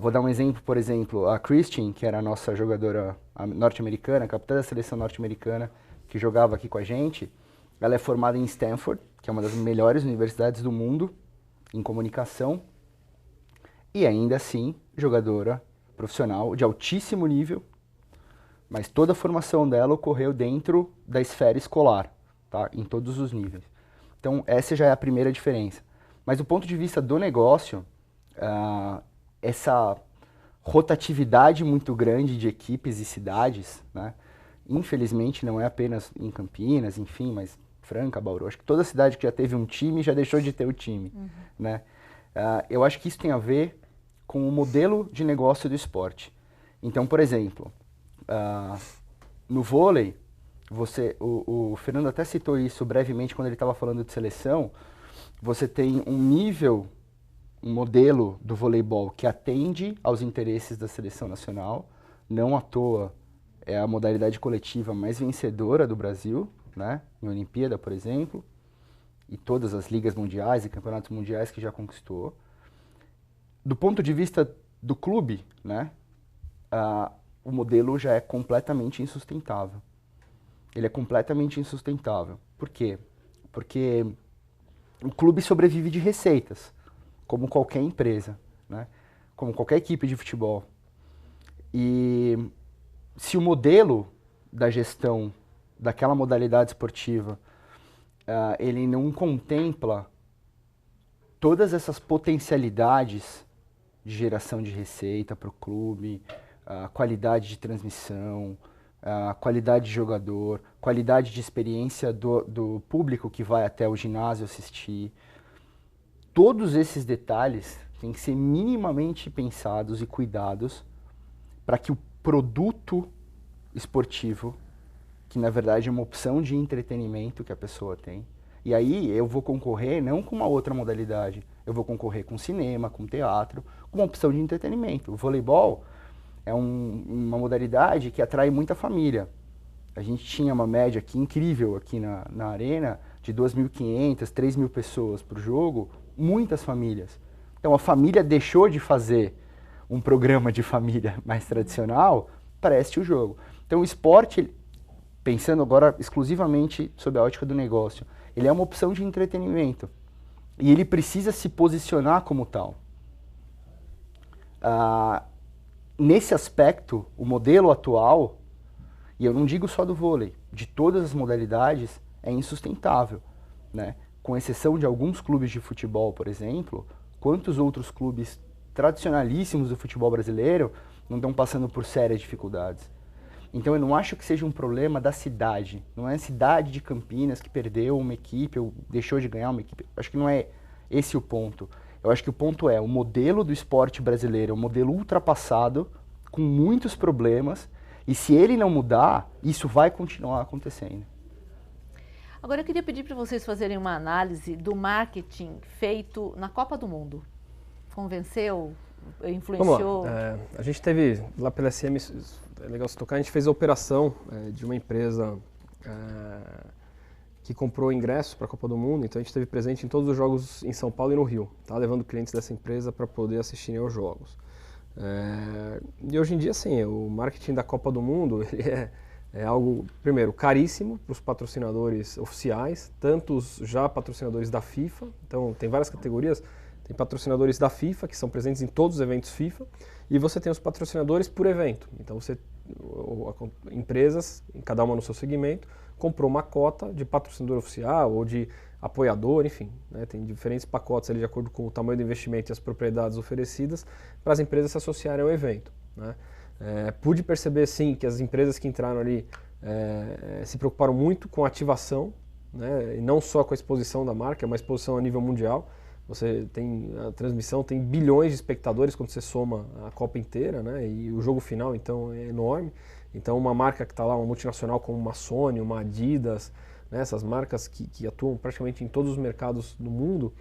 Vou dar um exemplo, por exemplo, a Christine, que era a nossa jogadora norte-americana, capitã da seleção norte-americana, que jogava aqui com a gente, ela é formada em Stanford, que é uma das melhores universidades do mundo em comunicação, e ainda assim, jogadora profissional de altíssimo nível, mas toda a formação dela ocorreu dentro da esfera escolar, tá? Em todos os níveis. Então, essa já é a primeira diferença. Mas do ponto de vista do negócio, essa rotatividade muito grande de equipes e cidades, né? Infelizmente não é apenas em Campinas, enfim, mas Franca, Bauru, acho que toda cidade que já teve um time já deixou de ter o time, né? Eu acho que isso tem a ver com o modelo de negócio do esporte. Então, por exemplo, no vôlei, o Fernando até citou isso brevemente quando ele estava falando de seleção, você tem um modelo do voleibol que atende aos interesses da seleção nacional, não à toa é a modalidade coletiva mais vencedora do Brasil, né? Em Olimpíada, por exemplo, e todas as ligas mundiais e campeonatos mundiais que já conquistou. Do ponto de vista do clube, né? O modelo já é completamente insustentável. Ele é completamente insustentável. Por quê? Porque o clube sobrevive de receitas, como qualquer empresa, né? Como qualquer equipe de futebol. E se o modelo da gestão daquela modalidade esportiva, ele não contempla todas essas potencialidades de geração de receita para o clube, a qualidade de transmissão, a qualidade de jogador, qualidade de experiência do público que vai até o ginásio assistir. Todos esses detalhes têm que ser minimamente pensados e cuidados para que o produto esportivo, que na verdade é uma opção de entretenimento que a pessoa tem, e aí eu vou concorrer não com uma outra modalidade, eu vou concorrer com cinema, com teatro, com uma opção de entretenimento. O voleibol é uma modalidade que atrai muita família. A gente tinha uma média aqui incrível aqui na arena de 2.500, 3.000 pessoas por jogo, muitas famílias. Então a família deixou de fazer um programa de família mais tradicional para assistir o jogo. Então o esporte, pensando agora exclusivamente sob a ótica do negócio, ele é uma opção de entretenimento e ele precisa se posicionar como tal. Nesse aspecto, o modelo atual, e eu não digo só do vôlei, de todas as modalidades, é insustentável, né? Com exceção de alguns clubes de futebol, por exemplo, quantos outros clubes tradicionalíssimos do futebol brasileiro não estão passando por sérias dificuldades? Então eu não acho que seja um problema da cidade, não é a cidade de Campinas que perdeu uma equipe ou deixou de ganhar uma equipe, acho que não é esse o ponto. Eu acho que o ponto é o modelo do esporte brasileiro, é um modelo ultrapassado, com muitos problemas, e se ele não mudar, isso vai continuar acontecendo. Agora eu queria pedir para vocês fazerem uma análise do marketing feito na Copa do Mundo. Convenceu? Influenciou? Vamos lá. A gente teve, lá pela SM, é legal se tocar, a gente fez a operação de uma empresa que comprou ingressos para a Copa do Mundo, então a gente esteve presente em todos os jogos em São Paulo e no Rio, tá? Levando clientes dessa empresa para poder assistirem aos jogos. E hoje em dia, sim, o marketing da Copa do Mundo ele é algo, primeiro, caríssimo para os patrocinadores oficiais, tanto os já patrocinadores da FIFA, então tem várias categorias, tem patrocinadores da FIFA, que são presentes em todos os eventos FIFA, e você tem os patrocinadores por evento. Então, empresas, cada uma no seu segmento, comprou uma cota de patrocinador oficial ou de apoiador, enfim, né? Tem diferentes pacotes ali de acordo com o tamanho do investimento e as propriedades oferecidas para as empresas se associarem ao evento, né? Pude perceber, sim, que as empresas que entraram ali se preocuparam muito com a ativação, né? E não só com a exposição da marca, é uma exposição a nível mundial. Você tem a transmissão, tem bilhões de espectadores quando você soma a Copa inteira, né? E o jogo final, então, é enorme. Então, uma marca que está lá, uma multinacional como uma Sony, uma Adidas, né? Essas marcas que atuam praticamente em todos os mercados do mundo,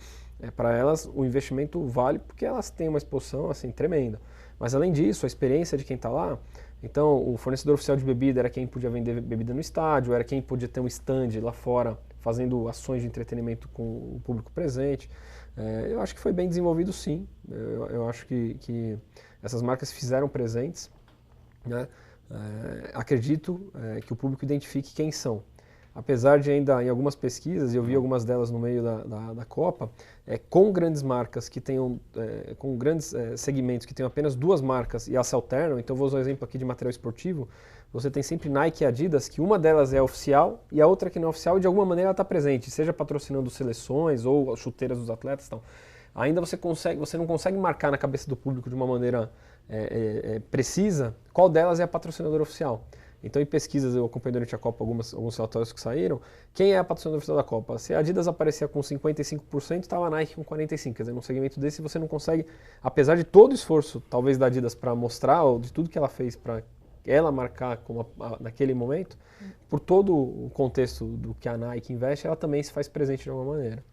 para elas o investimento vale porque elas têm uma exposição assim, tremenda. Mas, além disso, a experiência de quem está lá, Então, o fornecedor oficial de bebida era quem podia vender bebida no estádio, era quem podia ter um stand lá fora fazendo ações de entretenimento com o público presente. Eu acho que foi bem desenvolvido, sim. Eu acho que essas marcas se fizeram presentes, né? Acredito que o público identifique quem são. Apesar de ainda, em algumas pesquisas, eu vi algumas delas no meio da Copa, com grandes marcas que tenham, com grandes segmentos que tenham apenas duas marcas e elas se alternam. Então, vou usar um exemplo aqui de material esportivo. Você tem sempre Nike e Adidas, que uma delas é oficial e a outra que não é oficial, e de alguma maneira ela está presente, seja patrocinando seleções ou as chuteiras dos atletas. Então, ainda você não consegue marcar na cabeça do público de uma maneira precisa qual delas é a patrocinadora oficial. Então, em pesquisas, eu acompanhei durante a Copa alguns relatórios que saíram. Quem é a patrocinadora oficial da Copa? Se a Adidas aparecia com 55%, estava a Nike com 45%. Quer dizer, num segmento desse você não consegue, apesar de todo o esforço, talvez, da Adidas para mostrar, ou de tudo que ela fez para ela marcar como naquele momento, por todo o contexto do que a Nike investe, ela também se faz presente de alguma maneira.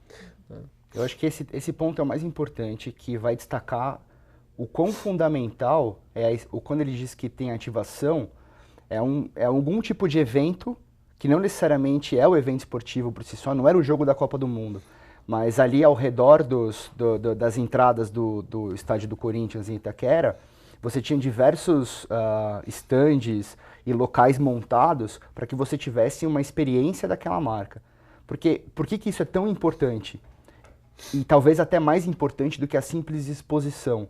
Eu acho que esse ponto é o mais importante, que vai destacar o quão fundamental quando ele diz que tem ativação, é algum tipo de evento que não necessariamente é o evento esportivo por si só, não era o jogo da Copa do Mundo, mas ali ao redor das entradas do estádio do Corinthians em Itaquera, você tinha diversos estandes e locais montados para que você tivesse uma experiência daquela marca. Por que isso é tão importante? E talvez até mais importante do que a simples exposição.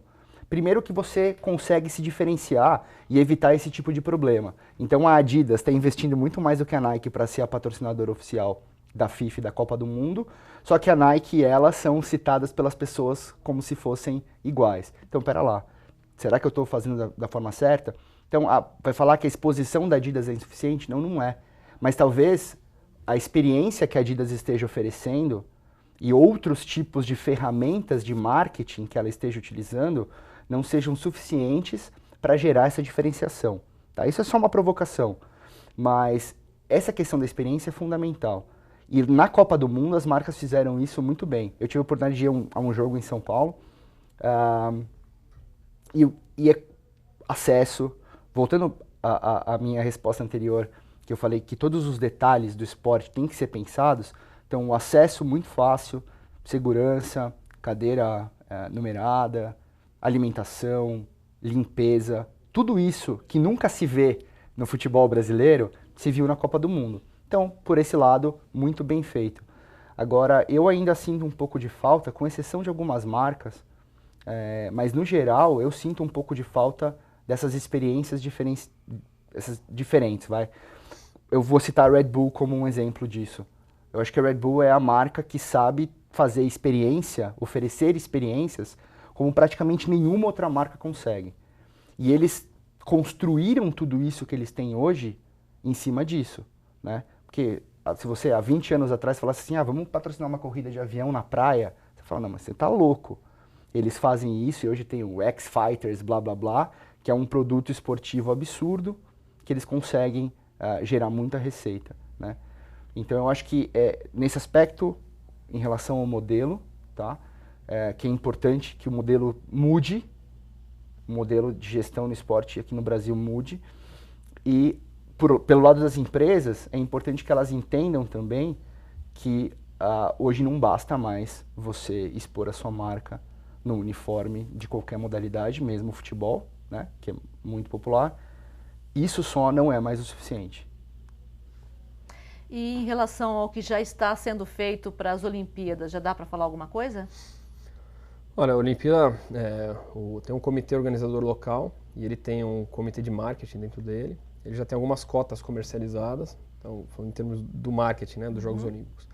Primeiro que você consegue se diferenciar e evitar esse tipo de problema. Então a Adidas está investindo muito mais do que a Nike para ser a patrocinadora oficial da FIFA e da Copa do Mundo, só que a Nike e ela são citadas pelas pessoas como se fossem iguais. Então, pera lá, será que eu estou fazendo da forma certa? Então, vai falar que a exposição da Adidas é insuficiente? Não, não é. Mas talvez a experiência que a Adidas esteja oferecendo e outros tipos de ferramentas de marketing que ela esteja utilizando não sejam suficientes para gerar essa diferenciação. Tá? Isso é só uma provocação, mas essa questão da experiência é fundamental. E na Copa do Mundo as marcas fizeram isso muito bem. Eu tive a oportunidade de ir a um jogo em São Paulo e acesso, voltando à minha resposta anterior, que eu falei que todos os detalhes do esporte têm que ser pensados. Então, o acesso muito fácil, segurança, cadeira numerada, alimentação, limpeza, tudo isso que nunca se vê no futebol brasileiro, se viu na Copa do Mundo. Então, por esse lado, muito bem feito. Agora, eu ainda sinto um pouco de falta, com exceção de algumas marcas, mas no geral, eu sinto um pouco de falta dessas experiências diferentes, vai. Eu vou citar a Red Bull como um exemplo disso. Eu acho que a Red Bull é a marca que sabe fazer experiência, oferecer experiências como praticamente nenhuma outra marca consegue. E eles construíram tudo isso que eles têm hoje em cima disso, né? Porque se você há 20 anos atrás falasse assim, vamos patrocinar uma corrida de avião na praia, você fala, não, mas você tá louco. Eles fazem isso e hoje tem o X-Fighters, blá, blá, blá, que é um produto esportivo absurdo que eles conseguem gerar muita receita, né? Então eu acho que nesse aspecto, em relação ao modelo, tá? Que é importante que o modelo mude, o modelo de gestão no esporte aqui no Brasil mude, e pelo lado das empresas, é importante que elas entendam também que hoje não basta mais você expor a sua marca no uniforme de qualquer modalidade, mesmo o futebol, né, que é muito popular. Isso só não é mais o suficiente. E em relação ao que já está sendo feito para as Olimpíadas, já dá para falar alguma coisa? Olha, a Olimpíada tem um comitê organizador local e ele tem um comitê de marketing dentro dele. Ele já tem algumas cotas comercializadas, então, falando em termos do marketing, né, dos Jogos Olímpicos.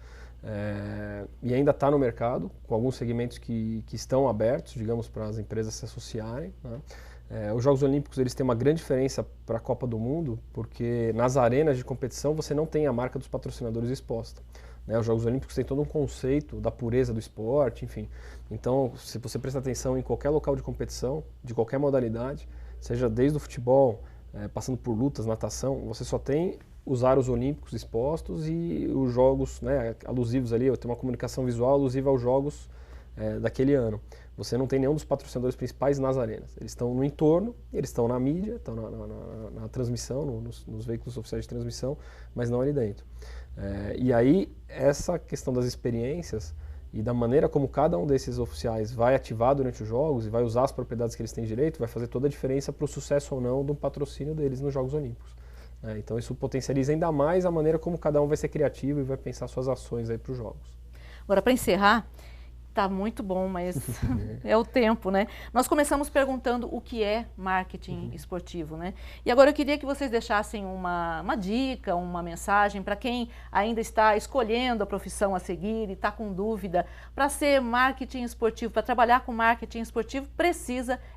E ainda está no mercado, com alguns segmentos que estão abertos, digamos, para as empresas se associarem, né? Os Jogos Olímpicos eles têm uma grande diferença para a Copa do Mundo, porque nas arenas de competição você não tem a marca dos patrocinadores exposta, né? Os Jogos Olímpicos têm todo um conceito da pureza do esporte, enfim. Então, se você prestar atenção em qualquer local de competição, de qualquer modalidade, seja desde o futebol, passando por lutas, natação, você só tem os aros olímpicos expostos e os jogos, né, alusivos ali, tem uma comunicação visual alusiva aos jogos daquele ano. você não tem nenhum dos patrocinadores principais nas arenas. Eles estão no entorno, eles estão na mídia, estão na transmissão, nos veículos oficiais de transmissão, mas não ali dentro. E aí, essa questão das experiências e da maneira como cada um desses oficiais vai ativar durante os jogos e vai usar as propriedades que eles têm direito, vai fazer toda a diferença para o sucesso ou não do patrocínio deles nos Jogos Olímpicos. Então isso potencializa ainda mais a maneira como cada um vai ser criativo e vai pensar suas ações aí para os jogos. Agora, para encerrar, tá muito bom, mas é o tempo, né? Nós começamos perguntando o que é marketing esportivo, né? E agora eu queria que vocês deixassem uma dica, uma mensagem para quem ainda está escolhendo a profissão a seguir e está com dúvida. Para ser marketing esportivo, para trabalhar com marketing esportivo,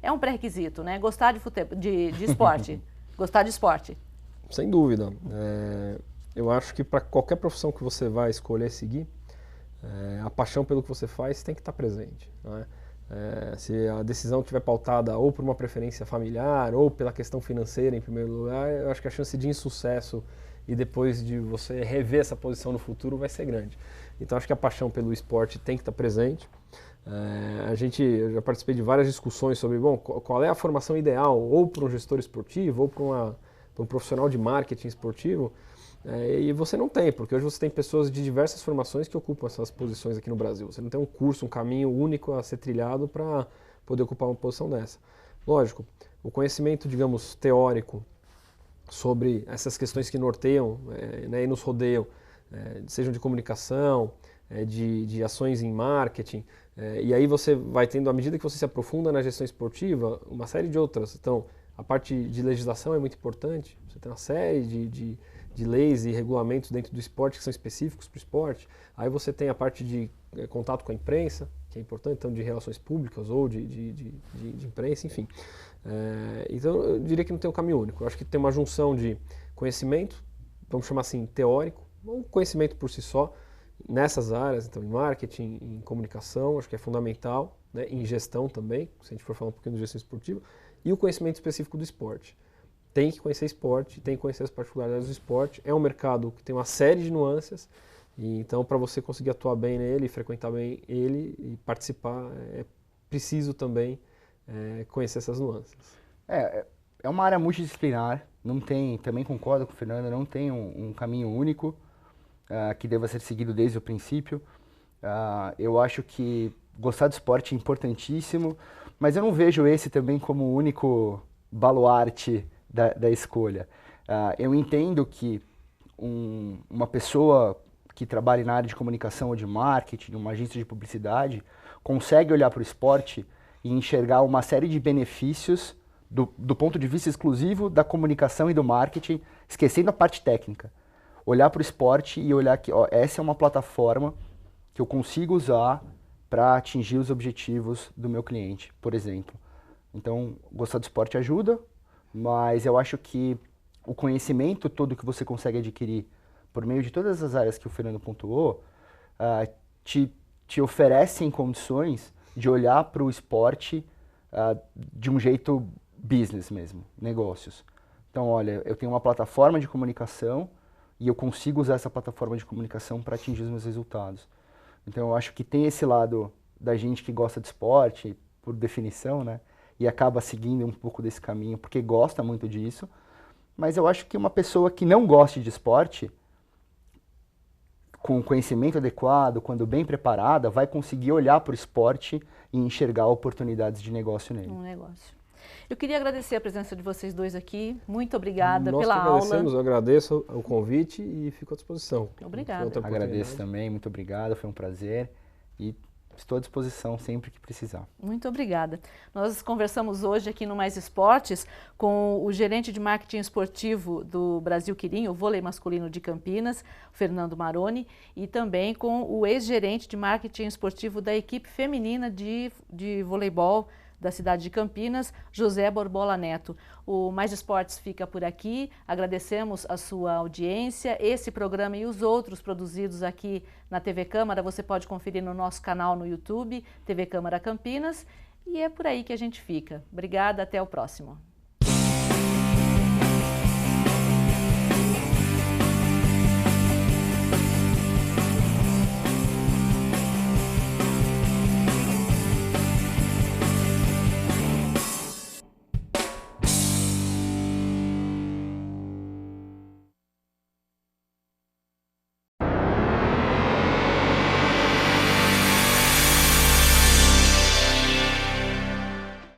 é um pré-requisito, né? Gostar de esporte. Gostar de esporte. Sem dúvida. Eu acho que para qualquer profissão que você vai escolher seguir, a paixão pelo que você faz tem que estar presente, né? Se a decisão estiver pautada ou por uma preferência familiar ou pela questão financeira em primeiro lugar, eu acho que a chance de insucesso e depois de você rever essa posição no futuro vai ser grande. Então acho que a paixão pelo esporte tem que estar presente. Eu já participei de várias discussões sobre qual é a formação ideal ou para um gestor esportivo ou para um profissional de marketing esportivo. E você não tem, porque hoje você tem pessoas de diversas formações que ocupam essas posições aqui no Brasil. Você não tem um curso, um caminho único a ser trilhado para poder ocupar uma posição dessa. Lógico, o conhecimento, digamos, teórico sobre essas questões que norteiam e nos rodeiam, sejam de comunicação, de ações em marketing, e aí você vai tendo, à medida que você se aprofunda na gestão esportiva, uma série de outras. Então, a parte de legislação é muito importante, você tem uma série de leis e regulamentos dentro do esporte que são específicos para o esporte. Aí você tem a parte de contato com a imprensa, que é importante, então de relações públicas ou de imprensa, enfim. Então eu diria que não tem um caminho único. Eu acho que tem uma junção de conhecimento, vamos chamar assim, teórico, ou conhecimento por si só, nessas áreas, então em marketing, em comunicação, acho que é fundamental, né, em gestão também, se a gente for falar um pouquinho de gestão esportiva, e o conhecimento específico do esporte. Tem que conhecer esporte, tem que conhecer as particularidades do esporte. É um mercado que tem uma série de nuances, e então para você conseguir atuar bem nele, frequentar bem ele e participar, é preciso também conhecer essas nuances. É uma área multidisciplinar, não tem, também concordo com o Fernando, não tem um caminho único que deva ser seguido desde o princípio. Eu acho que gostar de esporte é importantíssimo, mas eu não vejo esse também como o único baluarte da escolha. Eu entendo que uma pessoa que trabalha na área de comunicação ou de marketing, uma agência de publicidade, consegue olhar para o esporte e enxergar uma série de benefícios do ponto de vista exclusivo da comunicação e do marketing, esquecendo a parte técnica. Olhar para o esporte e olhar que essa é uma plataforma que eu consigo usar para atingir os objetivos do meu cliente, por exemplo. Então, gostar do esporte ajuda, mas eu acho que o conhecimento todo que você consegue adquirir por meio de todas as áreas que o Fernando pontuou, te oferecem condições de olhar para o esporte de um jeito business mesmo, negócios. Então, olha, eu tenho uma plataforma de comunicação e eu consigo usar essa plataforma de comunicação para atingir os meus resultados. Então, eu acho que tem esse lado da gente que gosta de esporte, por definição, né? E acaba seguindo um pouco desse caminho, porque gosta muito disso. Mas eu acho que uma pessoa que não goste de esporte, com conhecimento adequado, quando bem preparada, vai conseguir olhar para o esporte e enxergar oportunidades de negócio nele. Um negócio. Eu queria agradecer a presença de vocês dois aqui. Muito obrigada Nós pela aula. Eu agradeço o convite e fico à disposição. Obrigada. Agradeço também, muito obrigado, foi um prazer. E estou à disposição sempre que precisar. Muito obrigada. Nós conversamos hoje aqui no Mais Esportes com o gerente de marketing esportivo do Brasil Quirim, o vôlei masculino de Campinas, Fernando Maroni, e também com o ex-gerente de marketing esportivo da equipe feminina de voleibol da cidade de Campinas, José Borbola Neto. O Mais Esportes fica por aqui, agradecemos a sua audiência. Esse programa e os outros produzidos aqui na TV Câmara você pode conferir no nosso canal no YouTube, TV Câmara Campinas, e é por aí que a gente fica. Obrigada, até o próximo.